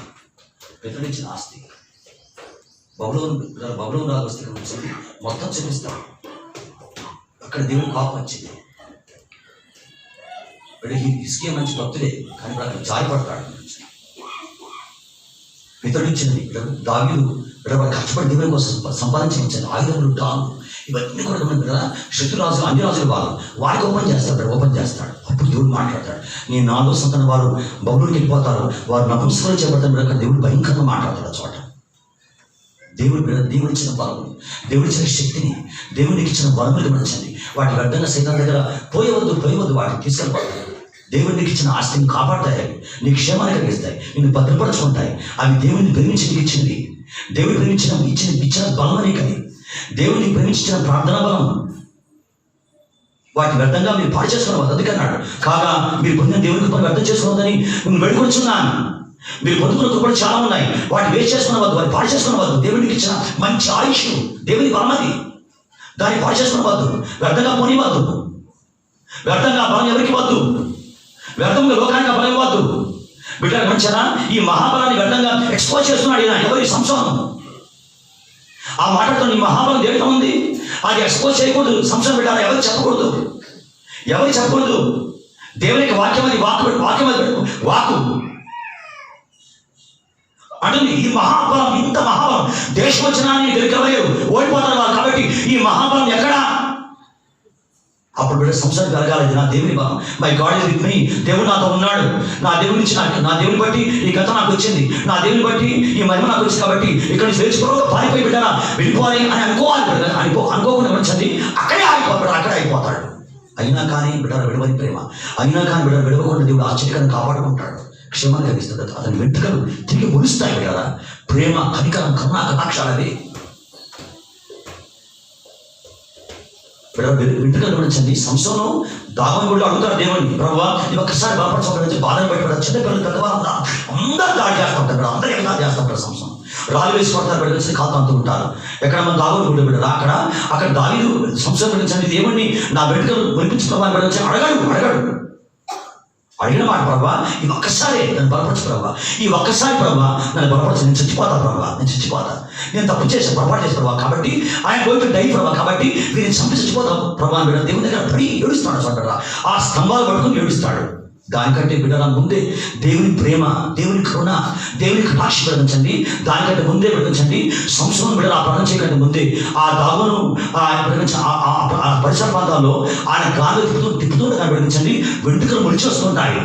బబులోను రాజు వస్తే మొత్తం చూపిస్తాడు. అక్కడ దేవుని కోపం వచ్చింది. హిస్కియా మంచి భక్తుడే, కానీ ఇప్పుడు అక్కడ జారిపడతాడు. పితరుడు ఇచ్చినది దావీదు వాడు కష్టపడి దేవుని కోసం సంపాదించి ఆయుధములు, డాలు, ఇవన్నీ కూడా కదా శత్రురాజులు, అన్ని రాజులు వారికి ఓపెన్ చేస్తాడు. అప్పుడు దేవుడు మాట్లాడతాడు, నీ 4వ సంతానం వారు బబులోనికి వెళ్ళిపోతారు, వారు నపుంసకులు చేపడతారు. దేవుడు భయంకరంగా మాట్లాడతాడు. చోట దేవుడు ఇచ్చిన బలం, దేవుడు ఇచ్చిన శక్తిని, దేవుడికి ఇచ్చిన బలములు గమనించండి. వాటి వ్యర్థంగా సైతం దగ్గర పోయవద్దు, వాటిని తీసుకెళ్ళిపోతాడు. దేవుడికి ఇచ్చిన ఆస్తిని కాపాడతాయి, నీకు క్షేమాన్ని కలిగిస్తాయి, నిన్ను భద్రపరచుకుంటాయి. అవి దేవుడిని ప్రేమించి నీకు ఇచ్చింది. దేవుడు ఇచ్చిన బలం నీకు అది. దేవుడిని ప్రేమించిన ప్రార్థనా బలం. వాటి వ్యర్థంగా మీరు పాడు చేసుకున్నవారు. అందుకన్నాడు, కాగా మీరు పొందిన దేవుని కృపను వ్యర్థం చేసుకున్నదని నేను వేడుకొచ్చున్నాను. మీరు పొందుకున్న కృపలు చాలా ఉన్నాయి, వాటి వేస్ట్ చేసుకున్నవద్దు, వాటి పాడు చేసుకున్నవద్దు. దేవుడికి ఇచ్చిన మంచి ఆయుష్ దేవుని బలం అది. దాన్ని పాడు చేసుకున్నవద్దు, వ్యర్థంగా పోనివద్దు. వ్యర్థంగా బలం ఎవరికి వద్దు, వ్యర్థంగా లోకానికి బలం ఇవ్వద్దు. బిడ్డలు గమనించారా? ఈ మహాబలాన్ని వ్యర్థంగా ఎక్స్పోజ్ చేస్తున్నాడు ఈయన. ఎవరి సంశోధనం ఆ మాటతో నీ మహాబలం దేంట్లో ఉంది, అది ఎక్స్పోజ్ చేయకూడదు. సంశయం పెట్టాలి, ఎవరికి చెప్పకూడదు. దేవునికి వాక్యం అది, వాకు అంటుంది. ఇది మహాబలం, ఇంత మహాబలం. దేశం వచ్చినా గెలుకలేరు, ఓడిపోతారు వాళ్ళు. కాబట్టి ఈ మహాబలం ఎక్కడా? అప్పుడు బిడ్డ సంసారం కలగాలి. నా దేవుని బలం, my God is with me. దేవుడు నాతో ఉన్నాడు. నా దేవుని నుంచి నా దేవుని బట్టి ఈ గత నాకు వచ్చింది, నా దేవుని బట్టి ఈ మహిమ నాకు వచ్చింది. కాబట్టి ఇక్కడ నుంచి వేసుకోవడం పారిపోయి బిడ్డనా వెళ్ళిపోవాలి అని అనుకోవాలి. అనుకోకుండా గమనించండి, అక్కడే అయిపోతాడు. అయినా కానీ బిడ్డలు విడవని ప్రేమ, అయినా కానీ బిడ్డలు విడవకుండా దేవుడు ఆశ్చర్యకరంగా కాపాడుకుంటాడు, క్షేమాన్ని కలిగిస్తాడు. అతని వెంట్రుకలు తిరిగి ములుస్తాయి బిడ్డలా. ప్రేమ, కనికరం, కరుణ, కటాక్షాలవి వెంట్రుకలు గమనించండి. సంసోను దావని కూడా అడుగుతాడు దేవుడిని, ప్రభువా ఇది ఒక్కసారి బలపరచబడి బాధను బయటపడారు. చిన్నపిల్లలు పెద్దవాళ్ళు అందరూ దాడి చేస్తూ ఉంటారు, అందరూ ఎలా చేస్తూ ఉంటారు. సంసోను రాళ్ళు వేసి పడతారు, పెద్దసి కాలు అంటూ ఉంటారు. ఎక్కడ మన దావని కూడా బిడ్డ అక్కడ దావీదు సంసోను గమనించండి, దేవుడిని నా వెంట్రుకలు వినిపించుకోవాలని గమనించి అడగాడు. అడిగిన మాట, ప్రభావ ఈ ఒక్కసారి నన్ను బలపరచు ప్రభావ, ఈ ఒక్కసారి ప్రభావ నన్ను బలపరచు, నేను చచ్చిపోతా, నేను తప్పు చేశాను, పొరపాటు చేసి ప్రభావ. కాబట్టి ఆయన పోయి డై ప్రభావ, కాబట్టి వీరిని చంపి చచ్చిపోతాం ప్రభావ. బిడ్డ దేవుని దగ్గర పడి ఏడుస్తాడు. చూడరా, ఆ స్తంభాలు పట్టుకుని ఏడుస్తాడు. దానికంటే బిడ్డల ముందే దేవుని ప్రేమ, దేవుని కరుణ, దేవుని కటాక్ష గమనించండి. దానికంటే ముందే గమనించండి, సంవత్సరం బిడ్డలు ఆ ప్రాణం చేయకంటే ముందే ఆ దాగును పరిసర ప్రాంతాల్లో ఆయన గాలి తిప్పుతుండగా గమనించండి, వెంట్రుకలు మొలిచి వస్తుంటాయి.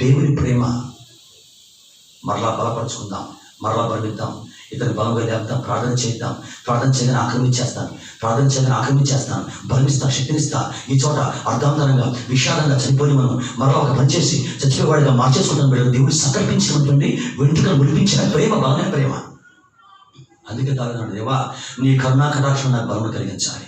దేవుని ప్రేమ. మరలా బలపరుచుకుందాం, మరలా బలిద్దాం, ఇతని బలంగా లేపుతాం, ప్రార్థన చేయదని ఆక్రమించేస్తాను, బలమిస్తాను, శక్తినిస్తా. ఈ చోట అర్ధాంతరంగా విషాదంగా చనిపోయి మనం మరలా ఒక పని చేసి చచ్చిపోయేవాడిగా మార్చేసుకుంటాం. దేవుడు సంకల్పించినటువంటి వెంట్రుకలు ముడిపించిన ప్రేమ, బలమైన ప్రేమ. అందుకే దావీదు, దేవా నీ కరుణా కటాక్షం నాకు బలం కలిగించాలి.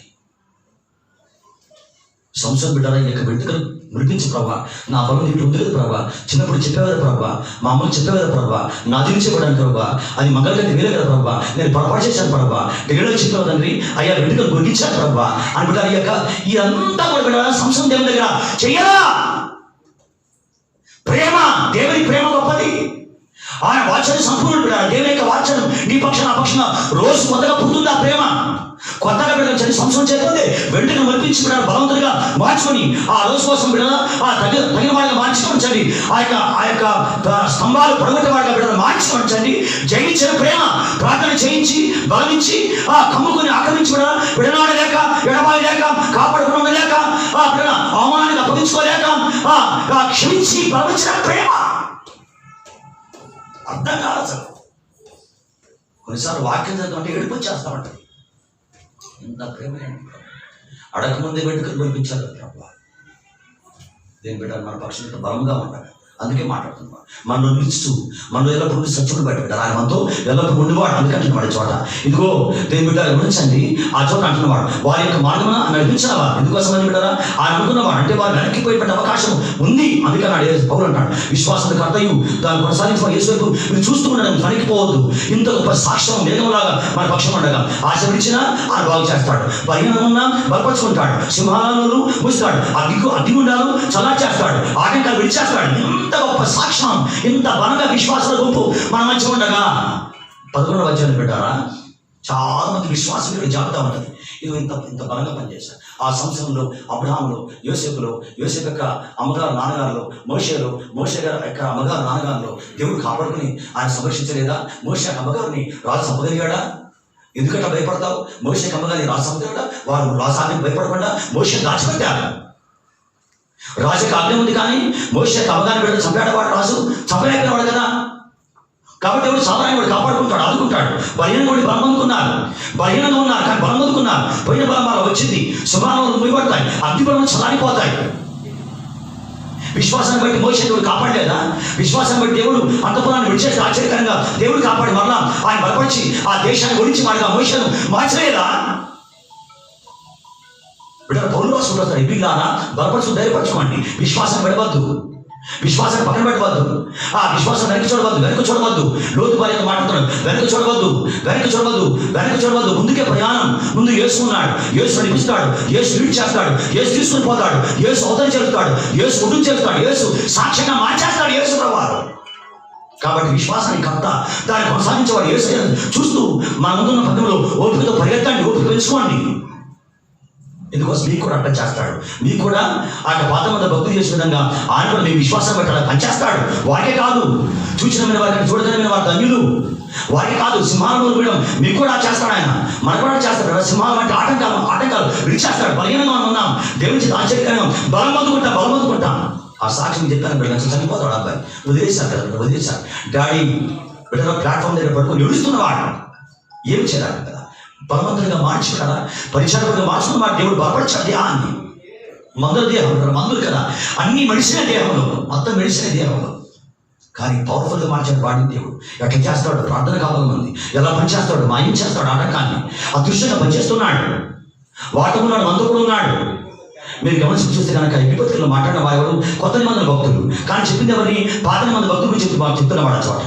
సంవత్సరం బిడ్డల యొక్క వెంట్రుకలు ముడిపించి ప్రభావ, నా బలం నీకు ఉంది కదా ప్రభావ. చిన్నప్పుడు చెప్పేవారు ప్రభావ, మా అమ్మలు చెప్పేవారు ప్రభావ, నా దించేవాడానికి ప్రభావ, అది మంగళగతి వేరే కదా ప్రభావ, నేను పొరపాటు చేశాను ప్రభావ. దగ్గర చెప్పేవారు తండ్రి, అయ్యా వెంట్రుకలు గొరిగించాను ప్రభావ అని బిడ్డ. ఈ యొక్క ఇదంతా కూడా బిడ్డ సంవత్సరం దేవుని దగ్గర చెయ్యరా. ప్రేమ, దేవుని ప్రేమ గొప్పది. ఆయన వాచనం సంపూర్ణ బిడ్డ. దేవుని యొక్క వాచనం నీ పక్షాన నా పక్షాన రోజు కొత్తగా పుడుతుంది. ఆ ప్రేమ కొత్తగా బిడ్డ సంవత్సరం చేయకపోతే వెంటనే మరిపించి బిడ్డ బలవంతుడిగా మార్చుకొని ఆ రోజు కోసం బిడ్డ తగిన వాడిగా మార్చుకోవచ్చండి. ఆ యొక్క స్తంభాలు పడగొట్టే వాడిగా బిడ్డ మార్చుకోవచ్చండి. జయించిన ప్రేమ, ప్రార్థన చేయించి బలమించి కమ్ముకొని ఆక్రమించి విడనాడలేక ఎడబాయలేక కాపాడుకుని ఉండలేక అవమానానికి అప్పగించుకోలేక క్షమించి బలమించిన ప్రేమ అర్థం కాదు అసలు. కొన్నిసార్లు వాక్యం చదువుతుంటే ఏడుపు వచ్చేస్తా ఉంటుంది. ఇంత ప్రేమ అడగకముందే వెంటనే వినిపించారు ప్రభు. దేని బిడ్డ మన పక్షులతో బలంగా ఉండాలి. అందుకే మాట్లాడుతున్నాం. మనలో నిలుస్తూ మనలో ఎల్లప్పుడూ సత్యుడు బయట పెట్టారు. ఆయన మనతో ఎల్లప్పుడూ ఉండేవాడు. అందుకే అంటున్నవాడు చోట ఇదిగో దేని బిడ్డ గమనించండి. ఆ చోట అంటున్నవాడు వారి యొక్క మార్గమున నడిపించినవా. ఎందుకోసం అని బిడ్డారా ఆయన అనుకున్నవాడు అంటే వారు వెనక్కిపోయేటువంటి అవకాశం ఉంది. అందుకే నాడు పౌలు అంటాడు విశ్వాసం కర్తయు దాన్ని కొనసాగించిన యేసు వైపు మీరు చూస్తూ ఉండడం వెనక్కిపోవద్దు. ఇంత గొప్ప సాక్ష్యం మేఘంలాగా మన పక్షం ఉండగా ఆశ విడిచినా ఆయన బాగు చేస్తాడు. బలహీనంగా బలపరుచుకుంటాడు. సింహాలను మూస్తాడు. అగ్నిగుండాలు చల్లా చేస్తాడు. ఆటంకాలు విడిచేస్తాడు. ఇంత గొప్ప సాక్ష్యం ఇంత బలంగా విశ్వాసాల గుంపు మన మధ్య ఉండగా 11వ అధ్యాయం పెట్టారా చాలా మంది విశ్వాసులు జాబితా ఉంటుంది. ఇది ఇంత బలంగా పనిచేశారు. ఆ సంవత్సరంలో అబ్రహాములో యోసేపు యొక్క అమ్మగారు నాన్నగారులో మోషే గారు యొక్క అమ్మగారు నాన్నగారులో దేవుడు కాపాడుకుని ఆయన సంరక్షించలేదా? మోషే అమ్మగారిని రాజు చంపగలిగాడా? ఎందుకంటే భయపడతావు? మోషేకి అమ్మగారిని రాజు చంపగలిగాడా? వారు రాజానికి భయపడకుండా మోషే దాచిపెట్టారు. రాజుకి ఆజ్ఞ ఉంది కానీ మోషేకి అమ్మగారిని బిడ్డలు చంపాడు. వాడు రాజు చంపలేకపోయినాడు కదా. కాబట్టి ఎవరు సాధారణ వాడు కాపాడుకుంటాడు, ఆదుకుంటాడు. బలహీనంగా బలహీనంగా ఉన్నారు కానీ బలం అందుకున్నారు. పోయిన బలం వాళ్ళ వచ్చింది. శుభాలను ముయ్యబడతాయి. అగ్నిబలం చల్లారిపోతాయి. విశ్వాసాన్ని బట్టి మోషే దేవుడు కాపాడలేదా? విశ్వాసాన్ని బట్టి దేవుడు అంతపురాన్ని విడిచేసి ఆశ్చర్యకరంగా దేవుడు కాపాడి మరలా ఆయన బలపరిచి ఆ దేశాన్ని ఒడిచి వాడిగా మోషేను మార్చలేదా? బిడ్డ పౌలు రాసుకుంటారు ఎపిలారా బలపరచు ధైర్యపరచుకోండి. విశ్వాసం విడవద్దు. విశ్వాసాన్ని పక్కన పెట్టవద్దు. ఆ విశ్వాసం వెనక్కి చూడవద్దు. లోతు భార్యతో మాట్లాడుతున్నాడు. వెనక్కి చూడవద్దు. ముందుకే ప్రయాణం. ముందు యేసు ఉన్నాడు. యేసు నడిపిస్తాడు. యేసు లీడ్ చేస్తాడు. యేసు తీసుకుని పోతాడు. యేసు అవతల చేస్తాడు. యేసు ఒడ్డు చేస్తాడు. యేసు సాక్ష్యంగా మార్చేస్తాడు. యేసు ప్రభువారు. కాబట్టి విశ్వాసానికి కర్త దాన్ని కొనసాగించేవాడు యేసు. చూస్తూ మన ముందున్న పద్ధతిలో ఓపికతో పరిగెత్తండి. ఓపిక పెంచుకోండి. ఎందుకోసం మీకు కూడా అర్థం చేస్తాడు. మీకు కూడా ఆయన పాత మంది భక్తులు చేసే విధంగా ఆయన కూడా మీ విశ్వాసం పెట్టాలి పనిచేస్తాడు. వారికే కాదు చూసిన వారికి చూడదగిన వారి ధన్యులు. వారికి కాదు సింహాలను వీడడం మీకు కూడా చేస్తాడు. ఆయన మనకు కూడా చేస్తాడు. సింహాలు అంటే ఆటంకాలు విడిచేస్తాడు. బలహీనంగా మనం ఉన్నాం. దేవుడి ఆశ్చర్యకరంగా బలం పొందుకుంటాం. ఆ సాక్షి చెప్పాను చనిపోతాడు. అబ్బాయి వదిలేశారు. డాడీ బిడ్డ ప్లాట్ఫామ్ దగ్గర పట్టుకొని ఏడుస్తున్నవాడు. ఏం చేయాలి కదా? బలవంతుడిగా మార్చి కదా, పరిచారకుడిగా మార్చుకున్న మాట దేవుడు బలపరిచాడు. దేహాన్ని మందులు కదా, అన్ని మెడిసిన దేహంలో, మొత్తం మెడిసిన దేహంలో. కానీ పవర్ఫుల్గా మార్చాడు వాడిని దేవుడు. ఎట్లా చేస్తాడు? ప్రార్థన కావాలనుంది. ఎలా పనిచేస్తాడు? మాయం చేస్తాడు. ఆటంకాన్ని అదృష్టంగా పనిచేస్తున్నాడు. వాటమున్నాడు, మందుకుడు ఉన్నాడు. మీరు గమనించి చూస్తే కనుక విపత్తుల్లో మాట్లాడిన వారు కొత్త మంది భక్తులు, కానీ చెప్పింది ఎవరిని? పాత మంది భక్తులు చెప్తున్న వాడు చోట.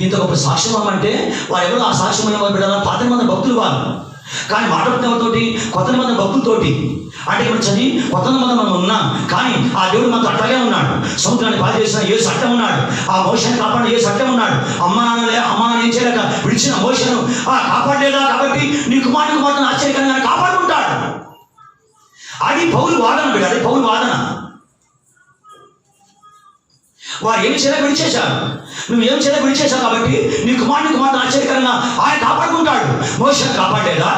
ఇంత గొప్ప సాక్ష్యం అంటే వారు ఎవరు? ఆ సాక్ష్యం బిడ్డారా పాత మంది భక్తులు వారు. కానీ మాట్లాడుతున్నతోటి కొత్త మంది భక్తులతోటి అంటే గమనించండి. కొత్త మంది మనం ఉన్నాం కానీ ఆ దేవుడు మనతో అట్లాగే ఉన్నాడు. సముద్రాన్ని బాధ చేసిన యేసు అట్టే ఉన్నాడు. ఆ మోషను కాపాడిన యేసు అట్టే ఉన్నాడు. అమ్మ నాన్న ఏం చేయలేక విడిచిన మోషను కాపాడలేదా? కాబట్టి నీ కుమారుని ఆశ్చర్యకరంగా కాపాడుకుంటాడు. అది పౌలు వాదన బిడ్డ. అది పౌలు వాదన. వారు ఏమి చేయలేక విడిచేశారు. నువ్వు ఏం చేయలేక విడిచేశావు కాబట్టి నీ కుమారునికి మాత్రం ఆశ్చర్యకరంగా ఆయన కాపాడుకుంటాడు. మోషను కాపాడలేదా?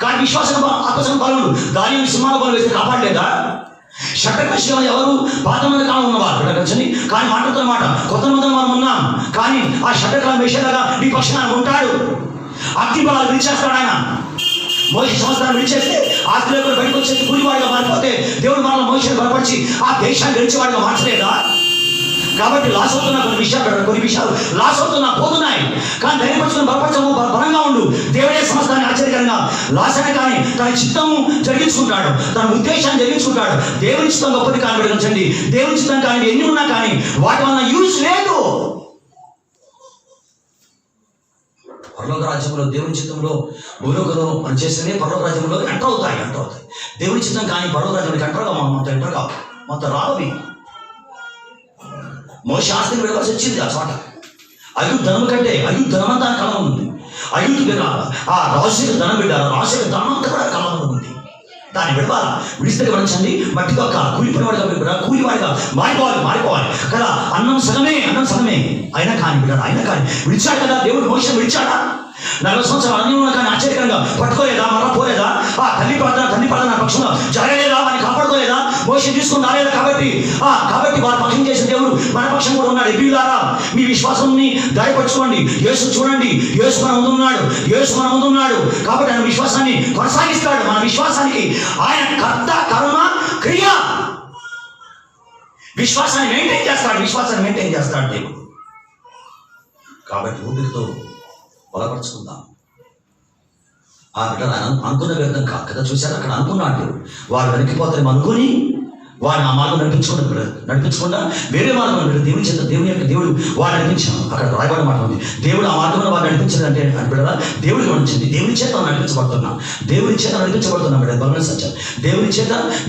కానీ విశ్వాసం ఆత్మసం బలుడు దాని సింహాల బలు వేస్తే కాపాడలేదా? షట్ట ఎవరు? పాతమంది కాలం ఉన్నవారు కానీ మాట్లాడుతున్న మాట కొత్త మంది మనం ఉన్నాం. కానీ ఆ షట్టకాలం వేసేలాగా నీ పక్షాన ఉంటాడు. అగ్ని బలాలు విడిచేస్తాడు ఆయన. మోషే సంవత్సరాలు విడిచేస్తే ఆస్ట్రేలియా బయటకు వచ్చేసి కూలివాడిగా మారిపోతే దేవుడు మనల్ని మోషేని బలపరిచి ఆ దేశాన్ని గెలిచేవాడిగా మార్చలేదా? కాబట్టి లాస్ అవుతున్నా కొన్ని విషయాలు లాస్ అవుతున్నా పోతున్నాయి. కానీ ధైర్యపరచుకుని బలపరచము బలంగా ఉండు. దేవుడే సంవత్సరాన్ని ఆశ్చర్యకరంగా లాస్ అయినా కానీ తన చిత్తము జరిగించుకుంటాడు. తన ఉద్దేశాన్ని జరిగించుకుంటాడు. దేవుని చిత్తం గొప్పది కానీ గమనించండి. దేవుని చిత్తం కానీ ఎన్ని ఉన్నా కానీ వాటి వలన యూజ్ లేదు. పరలోక రాజ్యంలో దేవుని చిత్తంలో భూలోకంలో మనం చేస్తేనే పరలోక రాజ్యంలో ఎంటర్ అవుతాయి. దేవుని చిత్తం కానీ పరలోక రాజ్యానికి ఎంటర్ కావు. మొత్తం రావి మోషే ఆస్తిని విడవలసి వచ్చింది. ఆ చోట అయుధ ధనం కంటే అయుధ ధనమంతా కళ ఉంది. అయుధ ఆ రాజు ధనం బిడ్డ రాజు ధనమంతా కూడా కళ ఉంది. దాన్ని విడవాలా, విడిస్తే గమనించండి, మట్టి తొక్క కూలివాడిగా మారిపోవాలి కదా. అన్నం సగమే అయినా కానీ విడిచాడు కదా దేవుడు. మోషే విడిచాడా? 40 సంవత్సరాలు అన్యంలో కానీ ఆశ్చర్యకరంగా పట్టుకోలేదా? మరలా పోలేదా? ఆ తల్లి ప్రార్థన పక్షంలో జరగలేదా? వారిని కాపాడుకోలేదా? మోషే తీసుకుని రాలేదా? కాబట్టి వారి పక్షం చేసిన దేవుడు మన పక్షం కూడా ఉన్నాడు. ఎబ్రీయులారా, మీ విశ్వాసాన్ని గాయపరచుకోండి. యేసు చూడండి, యేసు మన ముందు ఉన్నాడు కాబట్టి ఆయన విశ్వాసాన్ని కొనసాగిస్తాడు. మన విశ్వాసానికి ఆయన కర్త, కర్మ, క్రియ. విశ్వాసాన్ని మెయింటైన్ చేస్తాడు దేవుడు. కాబట్టి ఊపిరితో బలపరుచుకుందాం. ఆ బిడ్డలు అనుకున్న వ్యర్థం కాదు కదా. చూశారు, అక్కడ అనుకున్నాడు వారు వెనక్కిపోతారు అనుకుని వారిని ఆ మార్గం నడిపించకుండా వేరే మార్గం దేవుడు వారు నడిపించాం. అక్కడ రాయబడిన మాట ఉంది, దేవుడు ఆ మార్గంలో వారు నడిపించాలంటే అని బిడ్డలా దేవుడు గమనించింది. దేవుని చేత నడిపించబడుతున్నాం బిడ్డ. బలమైన సత్యం.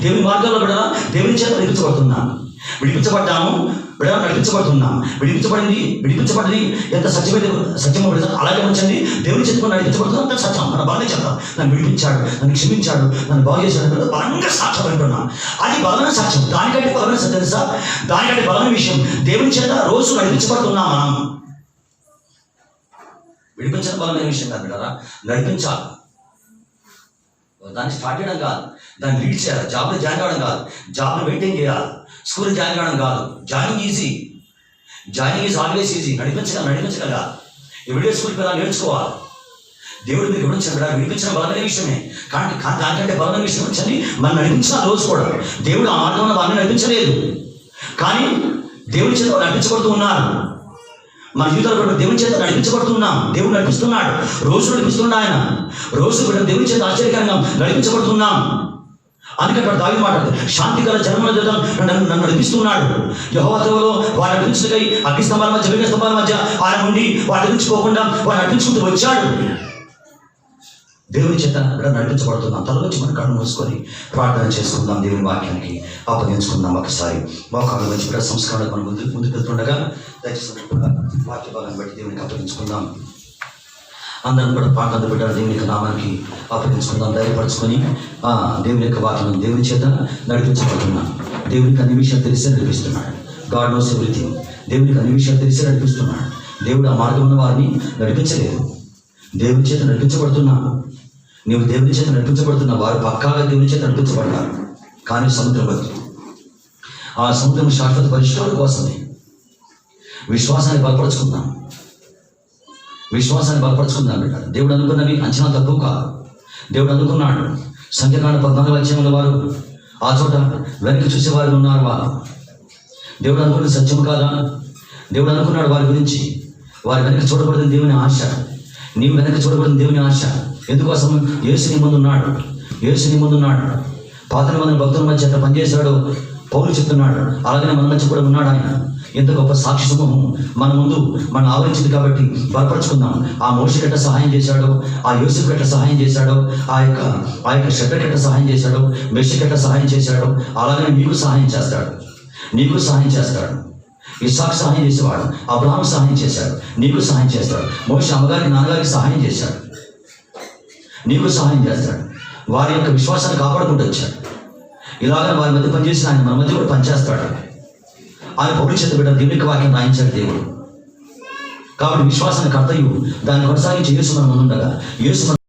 దేవుని మార్గాల్లో బిడ్డలా దేవుని చేత నడిపించబడుతున్నాం. విడిపించబడ్డాము బిడ్డ, విడిపించబడింది ఎంత సత్యమో బిడ్డ. అలాగే ఉంచండి, దేవుని చేత నడిపించబడుతున్నాం అంత సత్యం. మన బాగా చెప్తాం, నన్ను విడిపించాడు, నన్ను క్షమించాడు, నన్ను బాగు చేశాడు. బలంగా సాక్ష్యం వింటున్నాం. అది బలమైన సాక్ష్యం. దానికంటే బలమైన సత్యం తెలుసా? దానికంటే బలమైన విషయం, దేవుని చేత రోజు నడిపించబడుతున్నాం మనం. విడిపించడం బలమైన విషయం కాదు బిడ్డరా, నడిపించాలి. దాన్ని స్టార్ట్ చేయడం కాదు, దాన్ని లీడ్ చేయాలి. జాబ్లో జాయిన్ కావడం కాదు, జాబ్లో మెయింటైన్ చేయాలి. స్కూల్లో జాయిన్ కావడం కాదు. Joining is always easy. నడిపించగలగా ఎవ్రీడే స్కూల్కి వెళ్ళాలి, నేర్చుకోవాలి. దేవుడు మీకు విడిపించడం బలమైన విషయమే. కానీ దానికంటే బలమైన విషయం వచ్చండి, మనం నడిపించాలి రోజు కూడా. దేవుడు ఆ మార్గంలో వాళ్ళని నడిపించలేదు, కానీ దేవుడి చేత నడిపించబడుతూ ఉన్నారు. మన జీవితాలు కూడా దేవుని చేత నడిపించబడుతున్నాం. దేవుడు నడిపిస్తున్నాడు, రోజు నడిపిస్తున్నాడు. ఆయన రోజు కూడా దేవుని చేత ఆశ్చర్యకరంగా నడిపించబడుతున్నాం. అందుకే దావీదు మాట్లాడు, శాంతికర జన్మల చేత నన్ను నడిపిస్తున్నాడు. యెహోవా త్రోవలో వారి నడిపించుటకై అగ్నిస్తంభాల మధ్య వెలుగు స్తంభాల మధ్య ఆయన ఉండి వాటి నడిపించుకోకుండా వారు నడిపించుకుంటూ వచ్చాడు. దేవుని చేత నడిపించబడుతున్నాం. తలలోంచి మన కళ్ళు మూసుకొని ప్రార్థన చేసుకుందాం. దేవుని వాక్యానికి అప్పగించుకుందాం. ఒకసారి మోకాళ్ళ మంచి కూడా సంస్కారాలకు మనం ముందుకు వెళ్తుండగా దయచేసి వాక్య భాగాన్ని బట్టి దేవునికి అప్పగించుకుందాం. అందరం కూడా ప్రార్థన పెట్టారు. దేవుని యొక్క నామానికి అప్పగించుకుందాం. ధైర్యపరచుకొని దేవుని యొక్క వాక్యం దేవుని చేత నడిపించబడుతున్నాం. దేవునికి అన్ని విషయాలు తెలిసే నడిపిస్తున్నాడు. God knows everything. దేవునికి అన్ని విషయాలు తెలిసే నడిపిస్తున్నాడు. దేవుడు ఆ మార్గంలో వారిని నడిపించలేదు. దేవుని చేత నడిపించబడుతున్నా, నీవు దేవుని చేత నడిపించబడుతున్నా. వారు పక్కాగా దేవుని చేత నడిపించబడ్డారు. కానీ సముద్రం బతుకు, ఆ సముద్రం శాశ్వత పరిష్కారం కోసమే విశ్వాసాన్ని బలపరుచుకుందాం బిడ్డ. దేవుడు అనుకున్నవి అంచనా తక్కువ కాదు. దేవుడు అనుకున్నాడు. సంఖ్యాకాండ 14వ అధ్యాయంలో వారు ఆ చోట వెనక్కి చూసేవారు ఉన్నారు. దేవుడు అనుకున్నది సత్యం కాదా? దేవుడు అనుకున్నాడు వారి గురించి. వారి వెనక్కి చూడబడుతుంది దేవుని ఆశ. నీవు వెనక్కి చూడబడుతుంది దేవుని ఆశ. ఎందుకోసం? యేసు నీ ముందు ఉన్నాడు. పాత నిబంధన భక్తుల మధ్య ఎట్లా పనిచేశాడో పౌలు చెప్తున్నాడు. అలాగనే మన మధ్య కూడా ఉన్నాడు ఆయన. ఎంత గొప్ప సాక్షి సమూహం మన ముందు మనం ఆవరించింది కాబట్టి బలపరుచుకుందాం. ఆ మోషేకి ఎట్లా సహాయం చేశాడో, ఆ యోసేపుకి ఎట్లా సహాయం చేశాడో, ఆ యొక్క షడ్రకి ఎట్లా సహాయం చేశాడో, మెషకి ఎట్లా సహాయం చేశాడో, అలాగనే నీకు సహాయం చేస్తాడు. ఇస్సాకు సహాయం చేసేవాడు, అబ్రహాము సహాయం చేశాడు, నీకు సహాయం చేస్తాడు. మోషే అమ్మగారికి నాన్నగారికి సహాయం చేశాడు, నీకు సహాయం చేస్తాడు. వారి యొక్క విశ్వాసాన్ని కాపాడుకుంటూ వచ్చాడు. ఇలాగ వారి మధ్య పనిచేసిన ఆయన మన మధ్య కూడా పనిచేస్తాడు. ఆయన పౌలు చేత బిడ్డ దేవునికి వాక్యం రాయించాడు దేవుడు. కాబట్టి విశ్వాసాన్ని కర్తయు దాన్ని కొనసాగించి యేసు మన ముందుండగా యేసు